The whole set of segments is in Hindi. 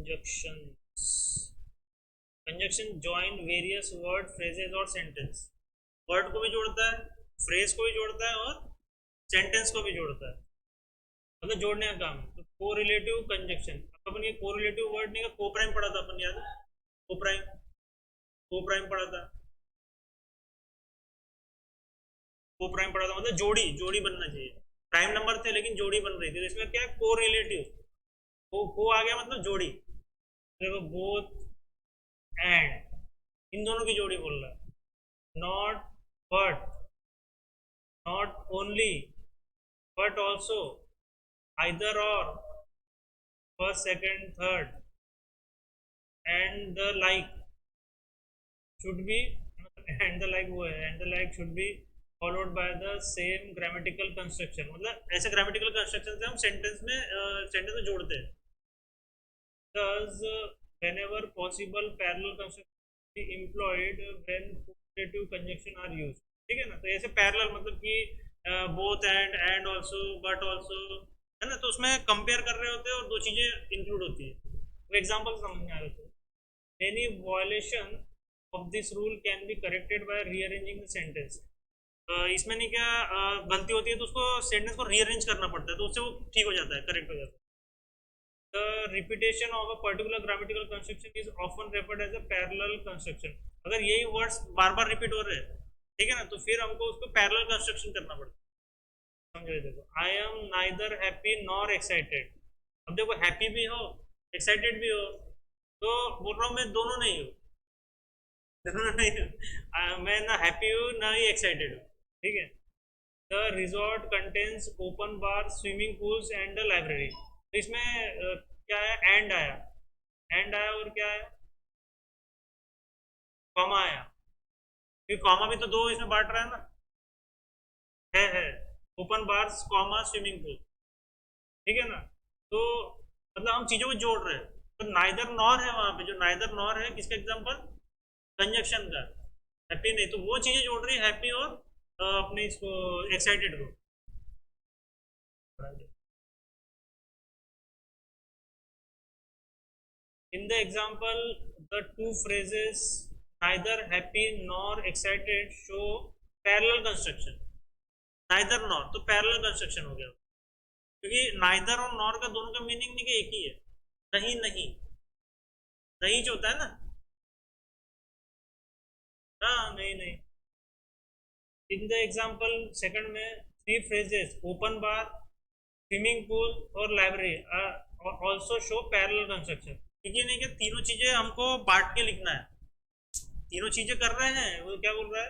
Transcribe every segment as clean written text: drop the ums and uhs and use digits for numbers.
Conjunctions. Conjunction join various word phrases और सेंटेंस। वर्ड को भी जोड़ता है, फ्रेज को भी जोड़ता है और सेंटेंस को भी जोड़ता है, मतलब जोड़ने का काम है। तो को रिलेटिव कंजक्शन, अपन ये को रिलेटिव वर्ड नहीं का को प्राइम पढ़ा था अपन, याद है? को प्राइम, को प्राइम पढ़ा था, को प्राइम पढ़ा था, मतलब जोड़ी, जोड़ी बनना चाहिए। प्राइम नंबर थे लेकिन जोड़ी बन रही थी, तो इसमें क्या है, को रिलेटिव। को आ गया मतलब जोड़ी। देखो बोथ एंड, इन दोनों की जोड़ी बोल रहा है। Not but, not only, but also, either or, first second third, and the like should be, and the like वो है, and the like should be followed by the same grammatical construction. मतलब ऐसे ग्रामेटिकल कंस्ट्रक्शन से हम सेंटेंस में सेंटेंस में जोड़ते हैं। Thus, whenever possible, parallel construction be employed when cooperative conjunction are used। ठीक है ना, तो ऐसे पैरेलल मतलब कि both and also, but also, है ना, तो उसमें कंपेयर कर रहे होते हैं और दो चीजें इंक्लूड होती है। वो एग्जांपल समझ में आ रहे थे। Any violation of this rule can be corrected bye rearranging the sentence. इसमें नहीं क्या गलती होती है तो उसको सेंटेंस को रीअरेंज करना पड़ता है, तो उससे वो ठीक हो जाता है, करेक्ट हो जाता है। The repetition of a particular grammatical construction is often referred as a parallel construction। अगर यही वर्ड्स बार बार रिपीट हो रहे हैं, ठीक है ना, तो फिर हमको उसको पैरेलल कंस्ट्रक्शन करना पड़ता है। समझो, देखो I am neither happy nor excited. अब देखो हैप्पी भी हो, एक्साइटेड भी हो, तो बोल रहा हूँ मैं दोनों नहीं हूँ, दोनों नहीं हूँ। मैं ना हैप्पी हूँ ना ही एक्साइटेड हूँ, ठीक है। The resort contains open bar, swimming pools and the library. तो इसमें क्या है, एंड आया, एंड आया और क्या है, कॉमा आया। क्योंकि कॉमा भी तो दो इसमें बांट रहा है ना, है open bars comma swimming pool, ठीक है ना। तो मतलब हम चीजों को जोड़ रहे हैं। तो नाइदर नॉर है वहां पे, जो नाइदर नॉर है किसका एग्जांपल, कंजक्शन का। हैप्पी नहीं, तो वो चीजें जोड़ रही है हैप्पी और अपने इसको एक्साइटेड को। In the example, the two phrases neither happy nor excited show parallel construction। neither nor तो parallel construction हो गया, क्योंकि neither और nor का दोनों का मीनिंग नहीं एक ही है। नहीं नहीं, नहीं जो होता है ना, हाँ नहीं नहीं। इन द एग्जाम्पल सेकंड में three phrases open bar, swimming pool और library also show parallel construction. क्योंकि नहीं कि तीनों चीजें हमको बांट के लिखना है, तीनों चीजें कर रहे हैं। वो क्या बोल रहा है,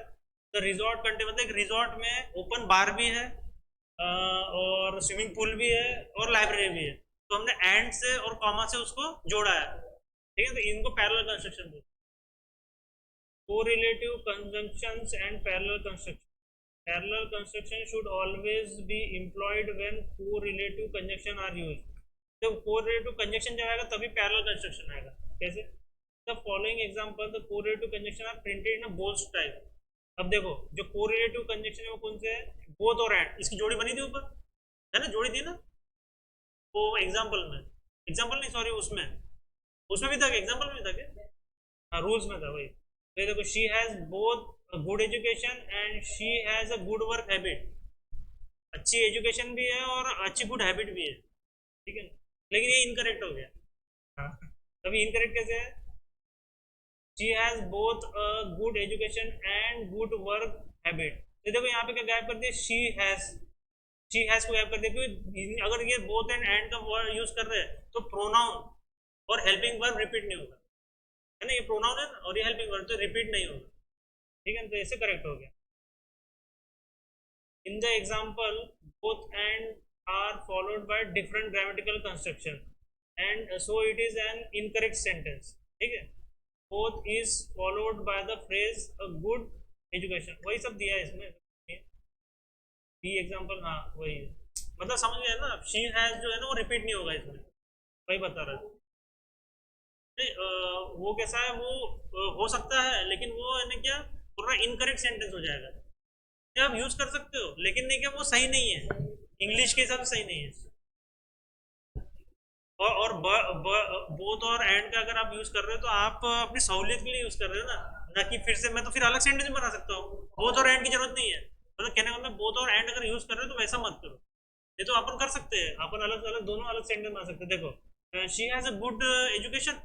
तो रिजॉर्ट कंटे मतलब एक रिजॉर्ट में ओपन बार भी है, और स्विमिंग पूल भी है और लाइब्रेरी भी है, तो हमने एंड से और कॉमा से उसको जोड़ा है, ठीक है। तो इनको पैरेलल कंस्ट्रक्शन बोलते हैं। Correlative conjunctions and parallel construction. Parallel construction should always be employed when correlative conjunction are used. जब कोरिलेटिव कंजंक्शन जब आएगा तभी पैरेलल कंस्ट्रक्शन आएगा। कैसे, the following example the correlative conjunction are printed in a bold type. अब देखो जो कोरिलेटिव कंजंक्शन है वो कौन से है, बोथ और एंड, इसकी जोड़ी बनी थी ऊपर, है ना, जोड़ी थी ना वो एग्जांपल में, एग्जांपल नहीं सॉरी उसमें, उसमें भी था, एग्जांपल में भी था क्या, हाँ रूल्स में था वही। तो ये देखो she has both good education and she has a good work habit. अच्छी एजुकेशन भी है और अच्छी गुड हैबिट भी है, ठीक है ना, लेकिन ये इनकरेक्ट हो गया। हाँ, तभी इनकरेक्ट कैसे है, she has both a good education and good work habit. तो देखो यहाँ पे क्या गायब कर दिया, शी हैज को गायब कर दिया, क्योंकि अगर ये बोथ एंड का वर्ड यूज कर रहे हैं तो प्रोनाउन और हेल्पिंग वर्ब रिपीट नहीं होगा, है ना, ये प्रोनाउन है और ये हेल्पिंग वर्ब, तो रिपीट नहीं होगा, ठीक है, तो ऐसे करेक्ट हो गया। In the example both and are followed by different grammatical construction and so it is an incorrect sentence, ठीक है। Both is followed by the phrase a good education, वही सब दिया है इसमें, बी एग्जाम्पल, हाँ वही है। मतलब समझ गए ना, शी हैज जो है ना वो रिपीट नहीं होगा इसमें, वही बता रहा है। नहीं वो कैसा है, वो हो सकता है लेकिन वो है ना क्या, पूरा इनकरेक्ट सेंटेंस हो जाएगा। ये आप यूज कर सकते हो लेकिन नहीं क्या वो सही नहीं है, इंग्लिश के हिसाब से सही नहीं है। और बोथ और एंड का अगर आप यूज कर रहे हो तो आप अपनी सहूलियत के लिए यूज कर रहे हो ना कि फिर से मैं तो फिर अलग सेंटेंस बना सकता हूँ। बोथ और एंड की जरूरत नहीं है, मतलब कहने का मतलब बोथ और एंड अगर यूज कर रहे हो तो वैसा मत करो। ये तो अपन कर सकते हैं, अपन अलग अलग दोनों अलग सेंटेंस बना सकते हैं। देखो, she has a good education,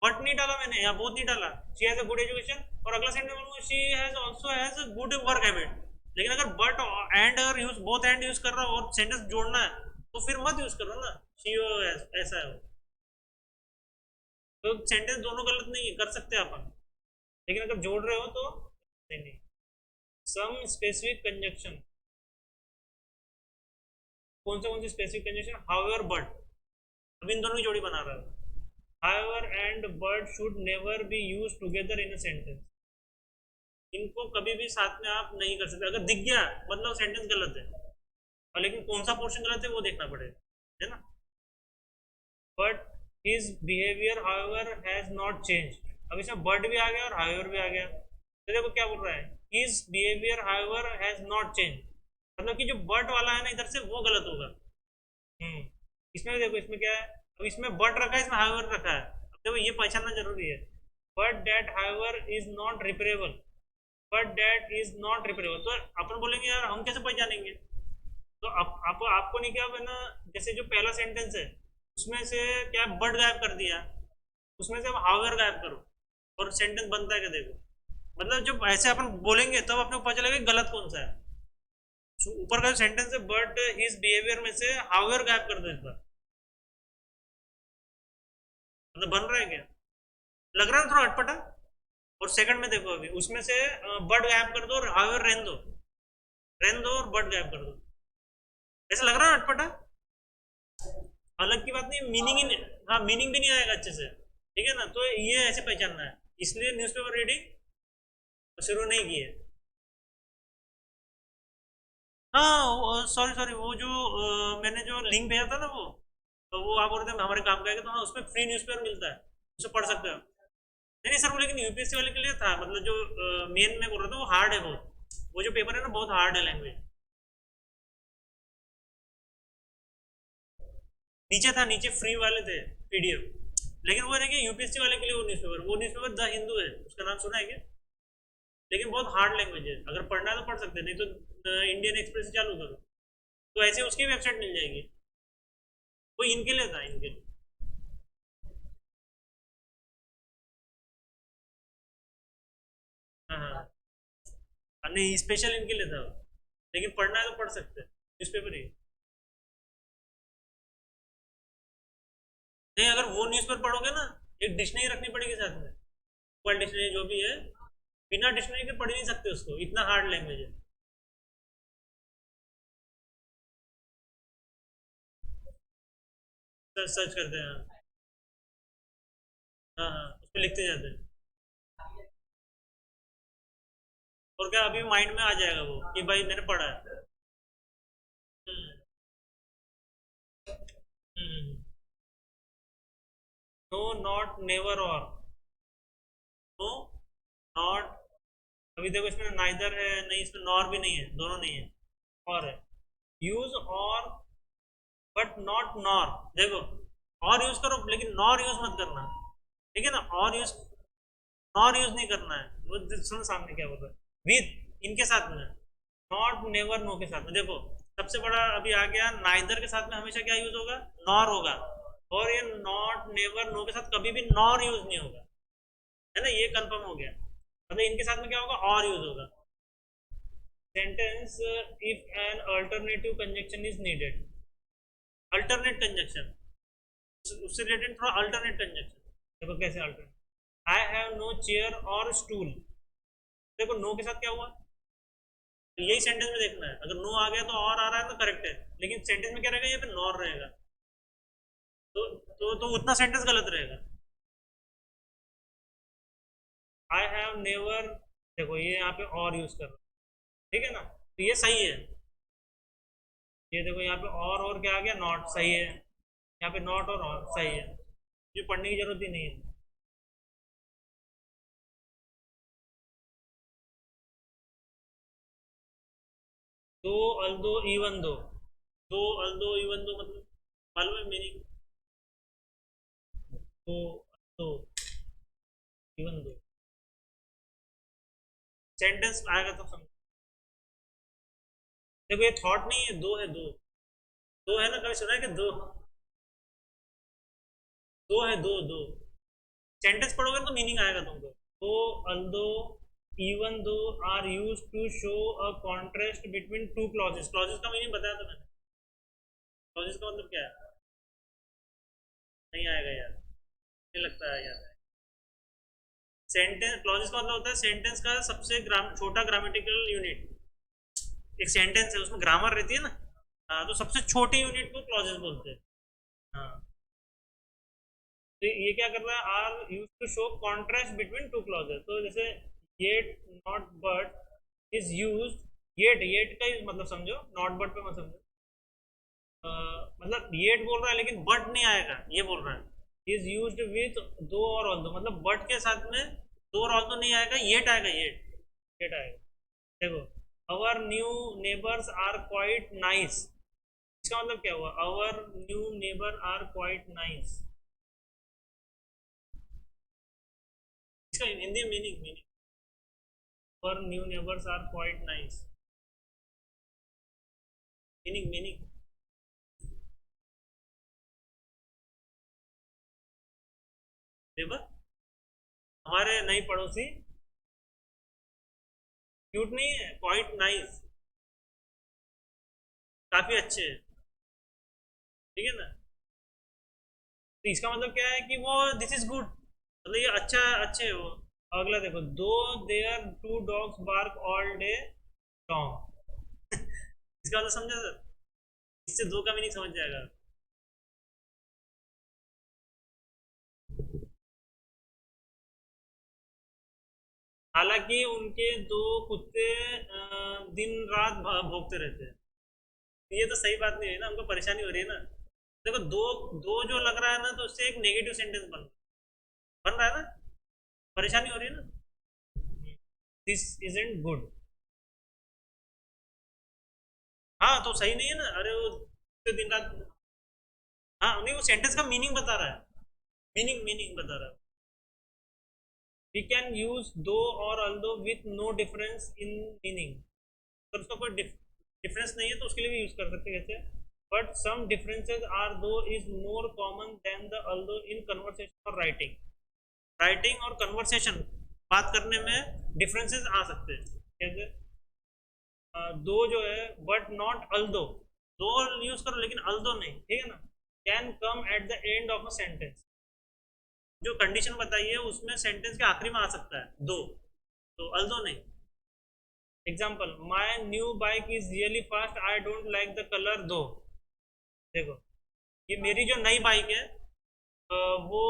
but नहीं डाला मैंने, या बोथ नहीं डाला, she has a good education, और अगला सेंटेंस बोलूंगा she has also has a good work habit. लेकिन अगर बट एंड अगर यूज बोथ एंड यूज कर रहा हो और सेंटेंस जोड़ना है तो फिर मत यूज करो ना, शी ऐसा है वो। तो सेंटेंस दोनों गलत नहीं है, कर सकते हैं अपन, लेकिन अगर जोड़ रहे हो तो नहीं नहीं। सम स्पेसिफिक कंजक्शन, कौन सी स्पेसिफिक कंजक्शन, हाउएवर बट, अब इन दोनों की जोड़ी बना रहा है। However and but should never be use together in a sentence, इनको कभी भी साथ में आप नहीं कर सकते। अगर दिख गया मतलब सेंटेंस गलत है, और लेकिन कौन सा पोर्शन गलत है वो देखना पड़ेगा, है ना। But his behaviour however has not change, अब इसमें बट भी आ गया और हाउएवर भी आ गया, तो देखो क्या बोल रहा है, his behaviour however has not change, मतलब कि जो बट वाला है ना इधर से वो गलत होगा। इसमें भी देखो, इसमें क्या है, अब इसमें बट रखा है, इसमें हाउएवर रखा है, अब देखो ये पहचानना जरूरी है। But that however is not repairable, but that is not repairable, तो अपन बोलेंगे यार हम कैसे पहचानेंगे। तो आपको नहीं क्या है ना, जैसे जो पहला सेंटेंस है उसमें से क्या बट गायब कर दिया, उसमें से अब हाउएवर गायब करो और सेंटेंस बनता है क्या, देखो। मतलब जब ऐसे अपन बोलेंगे तब अपने को पता चलेगा कि गलत कौन सा है। ऊपर का जो सेंटेंस है बट हिज बिहेवियर में से हाउएवर गायब कर दो इस बार, मतलब बन रहा है क्या, लग रहा है ना थोड़ा अटपटा। और सेकंड में देखो, अभी उसमें से बट गायब कर दो और हाउएवर रहने दो, रहने दो और बट गायब कर दो, ऐसा लग रहा है ना अटपटा। अलग की बात नहीं, मीनिंग ही नहीं, हाँ मीनिंग भी नहीं आएगा अच्छे से, ठीक है ना। तो ये ऐसे पहचानना है, इसलिए न्यूज़पेपर रीडिंग शुरू नहीं की है। हाँ सॉरी सॉरी, वो जो मैंने जो लिंक भेजा था ना वो, तो वो आप बोल रहे थे हमारे काम का है, तो हाँ उसमें फ्री न्यूज़पेपर मिलता है, उसे पढ़ सकते हो। नहीं नहीं सर, वो लेकिन यूपीएससी वाले के लिए था, मतलब जो मेन में बोल रहा था वो हार्ड है बहुत, वो जो पेपर है ना बहुत हार्ड है लैंग्वेज। नीचे था, नीचे फ्री वाले थे पीडीएफ, लेकिन वो है कि यूपीएससी वाले के लिए वो न्यूज़पेपर द हिंदू है, उसका नाम सुना है क्या। लेकिन बहुत हार्ड लैंग्वेज है, अगर पढ़ना है तो पढ़ सकते हैं, नहीं तो इंडियन एक्सप्रेस से चालू करो, तो ऐसे उसकी वेबसाइट मिल जाएगी। वो इनके लिए था, इनके लिए। हाँ हाँ नहीं, स्पेशल इनके लिए था वो। लेकिन पढ़ना है तो पढ़ सकते हैं, न्यूज़पेपर ही। नहीं, अगर वो न्यूज़पेपर पढ़ोगे ना, एक डिक्शनरी रखनी पड़ेगी साथ में, वर्ल्ड डिक्शनरी जो भी है, बिना डिक्शनरी के पढ़ ही नहीं सकते उसको, इतना हार्ड लैंग्वेज है। सर्च करते हैं, हाँ हाँ उसमें लिखते जाते हैं। और क्या, अभी माइंड में आ जाएगा वो कि भाई मैंने पढ़ा है। नो नॉट नेवर और, नो नॉट, अभी देखो इसमें नाइदर है नहीं, इसमें नॉर भी नहीं है, दोनों नहीं है, और है। यूज और बट नॉट नॉर, देखो और यूज करो लेकिन नॉर यूज मत करना, ठीक है ना। और यूज, नॉर यूज नहीं करना है, वो सुनो सामने क्या बोल रहा है, विद इनके साथ में, नॉट नेवर नो के साथ में। देखो सबसे बड़ा अभी आ गया, नाइदर के साथ में हमेशा क्या यूज होगा, नॉर होगा, और ये नॉट नेवर नो के साथ कभी भी नॉर यूज नहीं होगा, है ना, ये कंफर्म हो गया। मतलब इनके साथ में क्या होगा, और यूज होगा। Sentence if an alternative conjunction is needed, alternate conjunction, उससे रिलेटेड थोड़ा अल्टरनेट कंजक्शन। देखो कैसे alternate, I have no chair or stool, देखो नो के साथ क्या हुआ, तो यही सेंटेंस में देखना है, अगर नो आ गया तो और आ रहा है तो करेक्ट है, लेकिन सेंटेंस में क्या रहेगा, ये पे नॉर रहेगा, तो उतना सेंटेंस गलत रहेगा। आई हैव नेवर, देखो ये यहाँ पे और यूज कर रहा है, ठीक है ना, तो ये सही है। ये देखो यहाँ पे और क्या आ गया, नॉट सही है, यहाँ पे नॉट और सही है, ये पढ़ने की जरूरत ही नहीं है। दो अल्दो इवन दो, दो अल्दो इवन दो मतलब मालूम है मीनिंग, तो तो इवन दो सेंटेंस आएगा तो समझ। देखो ये थॉट नहीं है, दो है, दो दो है ना, कभी सुना है कि दो दो है, दो दो सेंटेंस पढ़ोगे तो मीनिंग आएगा तुमको। तो although even though are use to show a contrast between two clauses. Clauses का मीनिंग बताया था मैंने। क्लॉजेस का मतलब क्या है? नहीं आएगा यार, नहीं लगता है यार। सेंटेंस, क्लॉजेस का मतलब होता है सेंटेंस का सबसे छोटा ग्रामेटिकल यूनिट। एक सेंटेंस है उसमें ग्रामर रहती है ना, हाँ, तो सबसे छोटी यूनिट को क्लॉजेस बोलते हैं। हाँ, तो ये क्या कर रहा है, are use to show contrast between two clauses. तो जैसे yet not but is use, yet का ही मतलब समझो, नॉट बट पे मत समझो। मतलब येट बोल रहा है लेकिन बट नहीं आएगा, ये बोल रहा है इज यूज्ड विथ दो और ऑल दो, मतलब बट के साथ में दो और ऑल दो नहीं आएगा, येट आएगा, येट आएगा। देखो, our new neighbours are quite nice, इसका मतलब क्या हुआ, our new neighbour are quite nice. इसका Hindi meaning, our new neighbours are quite nice, meaning. Neighbour, हमारे नई पड़ोसी क्यूट नहीं है, क्वाइट नाइस, काफी अच्छे हैं, ठीक है ना। तो इसका मतलब क्या है कि वो दिस इज गुड, मतलब ये अच्छा, अच्छे है वो। अगला देखो, though there two dogs bark all day long. इसका मतलब समझा सर, इससे दो का भी नहीं समझ जाएगा। हालांकि उनके दो कुत्ते दिन रात भौंकते रहते हैं। ये तो सही बात नहीं है ना, हमको परेशानी हो रही है ना। देखो, दो दो जो लग रहा है ना, तो उससे एक नेगेटिव सेंटेंस बन रहा है ना, परेशानी हो रही है ना। दिस इजंट गुड, हाँ तो सही नहीं है ना, अरे वो दिन रात, हाँ नहीं, वो सेंटेंस का मीनिंग बता रहा है, मीनिंग बता रहा है। वी कैन यूज दो और although with no difference in meaning, अगर उसका कोई डिफरेंस नहीं है तो उसके लिए भी यूज कर सकते हैं कैसे। But some differences are though is more common than the although in conversation और राइटिंग। राइटिंग और कन्वर्सेशन, बात करने में डिफरेंसेस आ सकते हैं कैसे। दो जो है, बट नॉट अल्दो, दो यूज करो लेकिन अल्दो नहीं, ठीक है ना। Can come at the end of a sentence, जो कंडीशन बताई है उसमें सेंटेंस के आखिरी में आ सकता है दो, तो अल्दो नहीं। Example, my new bike is really fast, I don't like the colour दो। देखो, ये मेरी जो नई बाइक है, वो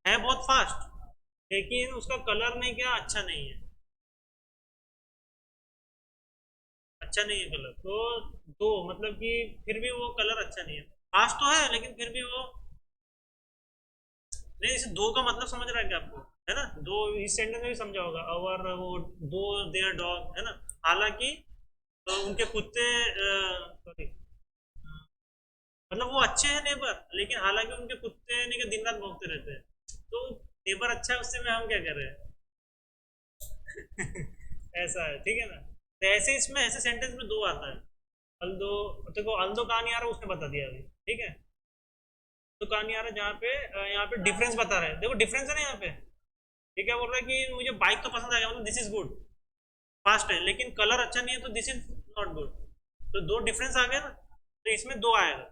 है बहुत फास्ट, लेकिन उसका कलर नहीं, क्या अच्छा नहीं है, अच्छा नहीं है कलर, तो दो मतलब कि फिर भी वो कलर अच्छा नहीं है, फास्ट तो है लेकिन फिर भी वो नहीं। इसे दो का मतलब समझ रहा है क्या आपको, है ना, दो इस सेंटेंस में भी समझा होगा, और वो दो देयर डॉग है ना, हालांकि तो उनके कुत्ते, सॉरी, मतलब वो अच्छे हैं नेबर, लेकिन हालांकि उनके कुत्ते नहीं, के दिन रात भौंकते रहते हैं, तो नेबर अच्छा है उससे में हम क्या कर रहे हैं। ऐसा है, ठीक है ना। तो ऐसे इसमें ऐसे सेंटेंस में दो आता है, अल्दो। देखो, अल्दो कहाँ नहीं आ रहा उसने बता दिया अभी, ठीक है। तो कहाँ नहीं आ रहा, जहाँ पे यहाँ पे डिफरेंस बता रहे हैं, देखो डिफरेंस है ना यहाँ पे। ये क्या बोल रहा है कि मुझे बाइक तो पसंद आ गया, मतलब दिस इज गुड, फास्ट है, लेकिन कलर अच्छा नहीं है, तो दिस इज नॉट गुड। तो दो डिफरेंस आ गया ना, तो इसमें दो आएगा।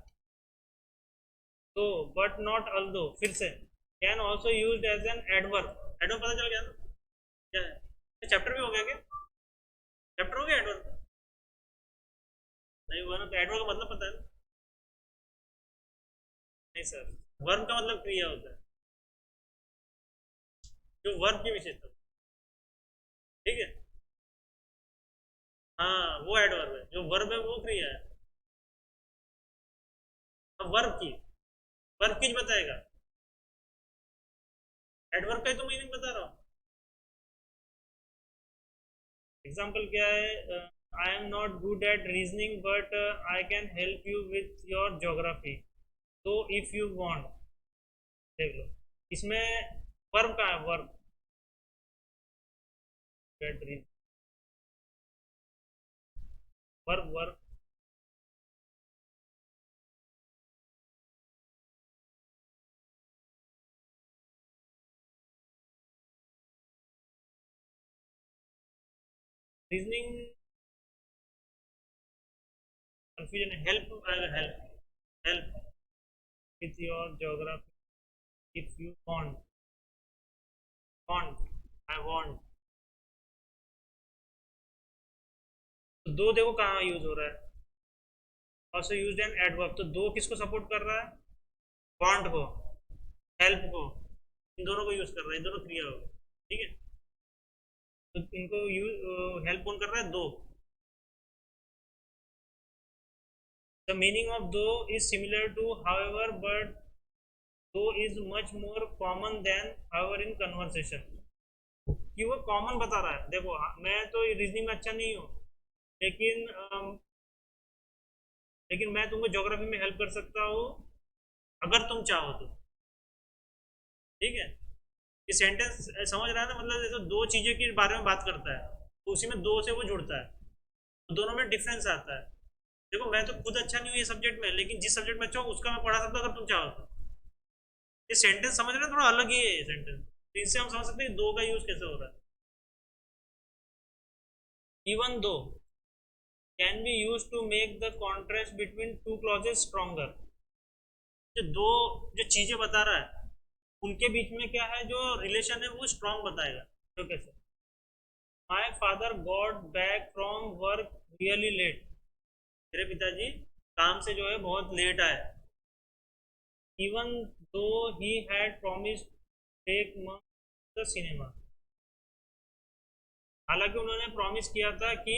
तो बट नॉट अल्दो, फिर से can also use as an adverb. Adverb पता चल गया ना क्या है, चैप्टर भी हो गया क्या, चैप्टर हो गया एडवर्ब, नहीं हुआ ना, तो एडवर्ब का मतलब पता है ना। नहीं सर, वर्ब का मतलब क्रिया होता है, जो वर्ब की विशेषता, ठीक है। हाँ वो एडवर्ब है, जो वर्ब है वो क्रिया है। अब वर्ब की बताएगा, एडवर्ब का ही तो मीनिंग बता रहा हूँ। एग्जाम्पल क्या है, I am not good at reasoning but I can help you with your geography, तो इफ यू वांट, देख लो, इसमें वर्ब का है, verb, get reason, verb verb. Reasoning confusion है, हेल्प आएगा, help, help with your geography if you want, I want. तो दो देखो कहाँ यूज हो रहा है, ऑल्सो यूज्ड एन एडवर्ब, तो दो किसको सपोर्ट कर रहा है, वांट को, हेल्प को, इन दोनों को यूज कर रहा है, इन दोनों क्रिया हो, ठीक है। तो इनको यूज हेल्प कौन कर रहा है, though. The meaning of though is similar to however but though is much more common than however in conversation. कि वो कॉमन बता रहा है, देखो मैं तो रीजनिंग में अच्छा नहीं हूँ, लेकिन लेकिन मैं तुमको ज्योग्राफी में हेल्प कर सकता हूँ अगर तुम चाहो तो, ठीक है। ये सेंटेंस समझ रहा है ना, मतलब जैसे दो चीज़ों के बारे में बात करता है, तो उसी में दो से वो जुड़ता है, तो दोनों में डिफरेंस आता है। देखो मैं तो खुद अच्छा नहीं हूँ ये सब्जेक्ट में, लेकिन जिस सब्जेक्ट में अच्छा हूँ उसका मैं पढ़ा सकता हूँ अगर तुम चाहो तो। ये सेंटेंस समझ रहे हो, थोड़ा अलग ही है ये सेंटेंस, तो इससे हम समझ सकते हैं कि दो का यूज कैसे हो रहा है। Even though can be use to make the contrast between two clauses stronger. जो दो जो चीजें बता रहा है उनके बीच में क्या है, जो रिलेशन है वो स्ट्रांग बताएगा। तो कैसे, my father got back from work really late, मेरे पिताजी काम से जो है बहुत लेट आए। Even though he had promise take the cinema, हालांकि उन्होंने प्रॉमिस किया था कि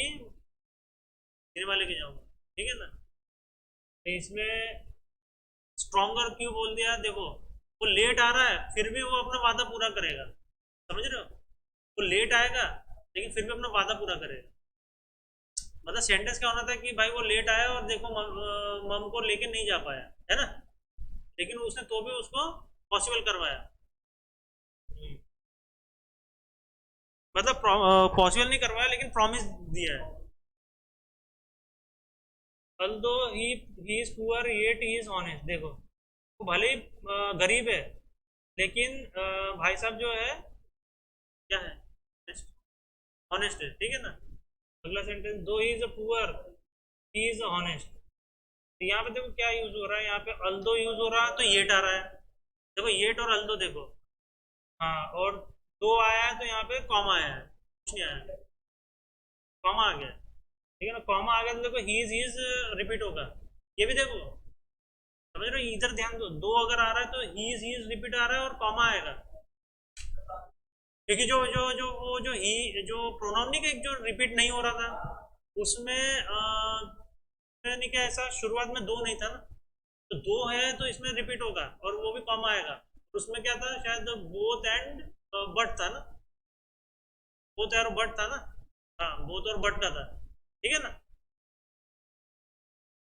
सिनेमा लेके जाऊंगा, ठीक है ना। तो इसमें स्ट्रॉन्गर क्यों बोल दिया, देखो वो लेट आ रहा है फिर भी वो अपना वादा पूरा करेगा, समझ रहे हो, वो लेट आएगा लेकिन फिर भी अपना वादा पूरा करेगा। मतलब सेंटेंस क्या होना था कि भाई वो लेट आया और देखो मम को लेके नहीं जा पाया, है ना, लेकिन उसने तो भी उसको पॉसिबल करवाया। हम्म। मतलब पॉसिबल नहीं करवाया लेकिन प्रॉमिस दिया है। although he is poor yet he is honest, देखो वो भले ही गरीब है, लेकिन भाई साहब जो है क्या है, ऑनेस्ट है, ठीक है ना। अगला सेंटेंस, दो he is a poor he is honest, तो यहाँ पे देखो क्या यूज हो रहा है, यहाँ पे अल्दो यूज हो रहा है तो येट आ रहा है, देखो येट और अल्दो देखो, हाँ, और दो आया है तो यहाँ पे कॉमा आया है, कुछ नहीं आया, कॉमा आ गया, ठीक है ना, कॉमा आ गया तो देखो ही इज रिपीट होगा, ये भी देखो, समझ रहे हो, इधर ध्यान दो, दो अगर आ रहा है तो ही इज रिपीट आ रहा है और कॉमा आएगा, क्योंकि जो जो जो वो जो ही जो प्रोनाउन नहीं, एक जो रिपीट नहीं हो रहा था उसमें मैंने क्या, ऐसा शुरुआत में दो नहीं था ना, तो दो है तो इसमें रिपीट होगा और वो भी कॉमा आएगा, उसमें क्या था शायद बोथ एंड बट था ना, बोथ और बट था ना, हाँ बोथ और बट का था, ठीक है ना,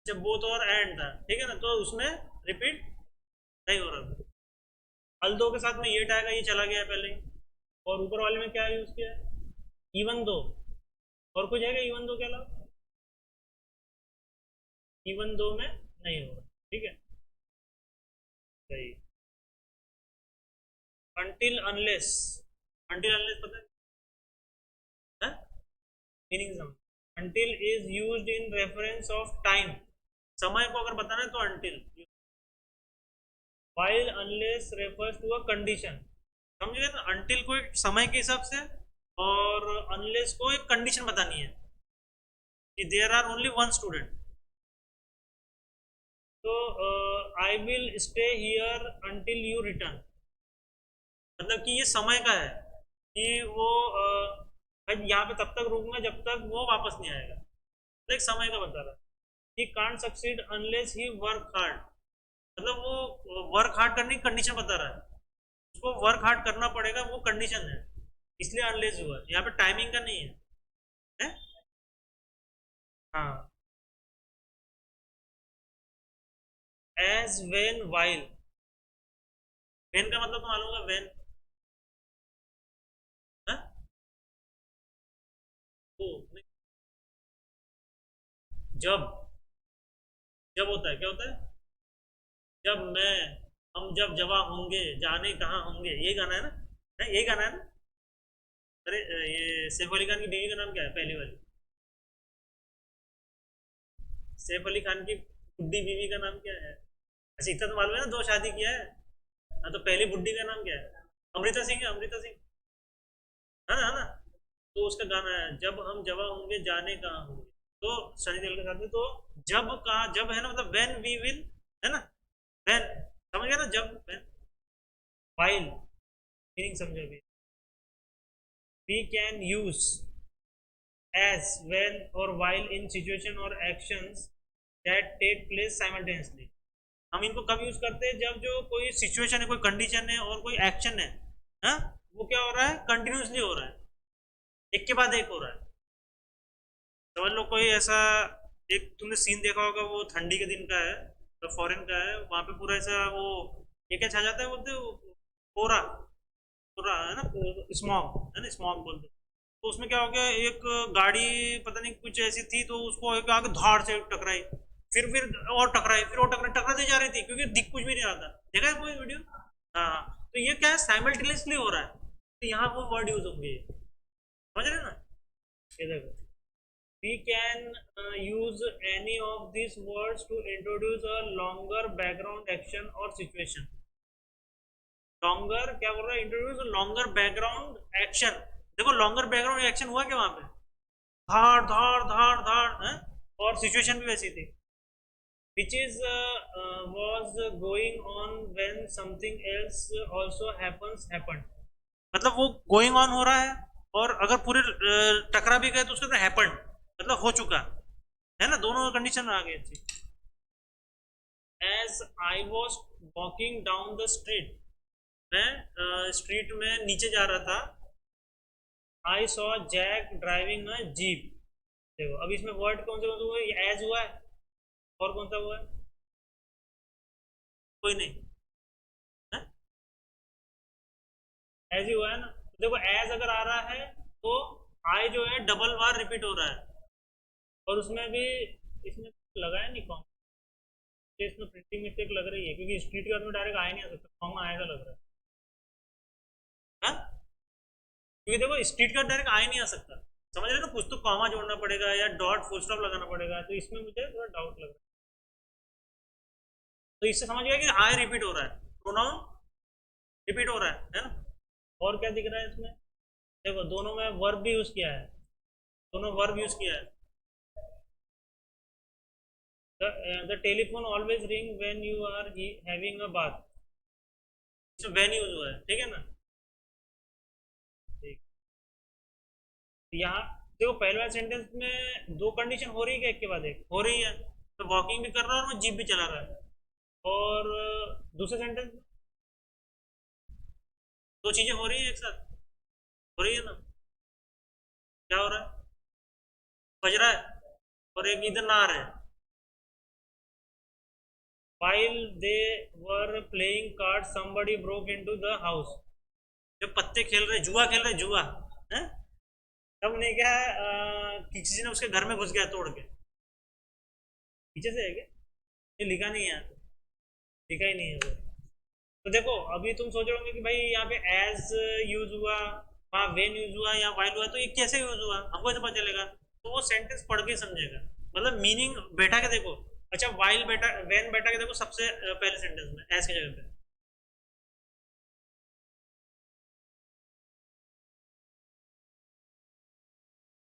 जब बोथ और एंड था, ठीक है ना, तो उसमें रिपीट नहीं हो रहा था। हल दो के साथ में ये आएगा, ये चला गया पहले ही, और ऊपर वाले में क्या यूज किया है, इवन दो, और कुछ है क्या इवन दो के अलावा, इवन दो में नहीं होगा, ठीक है, सही। अनटिल अनलेस, अनटिल अनलेस पता है meaning some, until is used in reference of time, समय को अगर बताना है तो until, while unless refers to a condition, समझ गए ना, अनटिल को एक समय के हिसाब से और अनलेस को एक कंडीशन बतानी है कि there are only one student, तो I will stay here until you return, मतलब कि ये समय का है कि वो भाई यहाँ पे तब तक रुकूंगा जब तक वो वापस नहीं आएगा, तो एक समय का बता रहा है। He can't succeed unless he work hard, मतलब वो वर्क हार्ड करने की कंडीशन बता रहा है, उसको वर्क हार्ड करना पड़ेगा, वो कंडीशन है, इसलिए अनलेस हुआ, यहाँ पे टाइमिंग का नहीं है? हाँ, एज वेन वाइल, वेन का मतलब तो मालूम होगा, वेन। हाँ? तो जब, जब होता है, क्या होता है? जब मैं, हम जब जवा होंगे, जाने कहाँ होंगे, यही गाना है ना? यही गाना है ना? अरे ये सैफ अली खान की बीवी का नाम क्या है, पहली वाली? सैफ अली खान की बुड्ढी बीवी का नाम क्या है? अच्छा इतना तो मालूम है ना, दो शादी किया है। हाँ तो पहली बुड्ढी का नाम क्या है? अमृता सिंह है, अमृता सिंह। है ना? तो उसका गाना है, जब हम जवा होंगे जाने कहाँ होंगे। तो सनी देओल के साथ में, तो जब कहा, जब है ना, मतलब व्हेन वी विल, है ना? व्हेन, समझ गया ना, जब व्हेन। वाइल, मीनिंग समझो अभी। We can use as, when or while in situation or actions that take place simultaneously। हम इनको कब यूज करते हैं? जब जो कोई सिचुएशन है, कोई कंडीशन है और कोई एक्शन है, हाँ, वो क्या हो रहा है, कंटिन्यूसली हो रहा है, एक के बाद एक हो रहा है। समझ लो कोई ऐसा, एक तुमने सीन देखा होगा, वो ठंडी के दिन का है, तो फॉरेन का है, वहां पे पूरा ऐसा वो, ये क्या छा जाता है बोलते हो, कोहरा, कोहरा है ना, स्मॉग है ना, स्मॉग बोलते हैं। तो उसमें क्या हो गया, एक गाड़ी पता नहीं कुछ ऐसी थी, तो उसको एक आगे धाड़ से टकराई, फिर और टकराई, फिर और टकराई, टकराते जा रही थी, क्योंकि दिख कुछ भी नहीं रहा था। देखा है कोई वीडियो? हाँ हाँ। तो ये क्या है, साइमल्टेनियसली हो रहा है, तो यहाँ वो वर्ड यूज होंगे, समझ रहे हैं ना? ये देखो, we can use any of these words to introduce a longer background action or situation। Longer क्या बोल रहा है, इंट्रोड्यूस लॉन्गर बैकग्राउंड एक्शन। देखो लॉन्गर बैकग्राउंड एक्शन हुआ क्या वहां पे, धाड़ धाड़ धाड़ धाड़ है? और सिचुएशन भी वैसी थी, which is was going on when something else also happened। मतलब वो गोइंग ऑन हो रहा है, और अगर पूरे टकरा भी गए तो उसके अंदर हैपेंड, मतलब हो चुका है ना, दोनों कंडीशन आ गई थी। As I was walking down the street, मैं स्ट्रीट में नीचे जा रहा था, I saw Jack driving a jeep. देखो अब इसमें वर्ड कौन से हुए, एज हुआ है, और कौन सा हुआ है? कोई नहीं है? एज ही हुआ है ना। तो देखो एज अगर आ रहा है, तो आई जो है डबल बार रिपीट हो रहा है, और उसमें भी, इसमें लगाया नहीं कॉमा, इसमें प्रिंटिंग मिस्टेक लग रही है, क्योंकि स्ट्रीट के बाद में डायरेक्ट आ ही नहीं आ सकता, कॉमा आएगा लग रहा है। हाँ? क्योंकि देखो स्ट्रीट का डायरेक्ट आ ही नहीं आ सकता, समझ रहे हो ना, कुछ तो कॉमा जोड़ना पड़ेगा या डॉट फुल स्टॉप लगाना पड़ेगा, तो इसमें मुझे थोड़ा डाउट लग रहा है। तो इससे समझ गया कि आई रिपीट हो रहा है, प्रोनाउन रिपीट हो रहा है ना? और क्या दिख रहा है इसमें? देखो दोनों में वर्ब भी यूज किया है, दोनों वर्ब यूज किया है। The telephone always ring when you are having a bath, इसमें व्हेन यूज हुआ है, ठीक है ना? ठीक। यहाँ देखो पहले वाले सेंटेंस में दो कंडीशन हो रही है, क्या एक के बाद एक हो रही है, तो वॉकिंग भी कर रहा है और वो जीप भी चला रहा है। और दूसरे सेंटेंस में दो चीजें हो रही है एक साथ, हो रही है ना? क्या हो रहा है, बज रहा है, और एक इधर नहा रहे हैं। while they were playing cards somebody broke into the house। जब पत्ते खेल रहे, जुआ खेल रहे, जुआ है, तब नहीं क्या है, किसी ने उसके घर में घुस गया तोड़ के। पीछे से है क्या? ये लिखा नहीं है, लिखा ही नहीं है वो। तो देखो अभी तुम सोच रहे होंगे कि भाई यहाँ पे एज यूज हुआ, वहाँ वेन यूज हुआ या वाइल हुआ, तो ये कैसे यूज हुआ, हमको ऐसे पता चलेगा? तो वो सेंटेंस पढ़ के समझेगा, मतलब मीनिंग बैठा के देखो। अच्छा वाइल बैठा, वेन बैठा के देखो, सबसे पहले सेंटेंस में एज की जगह पे,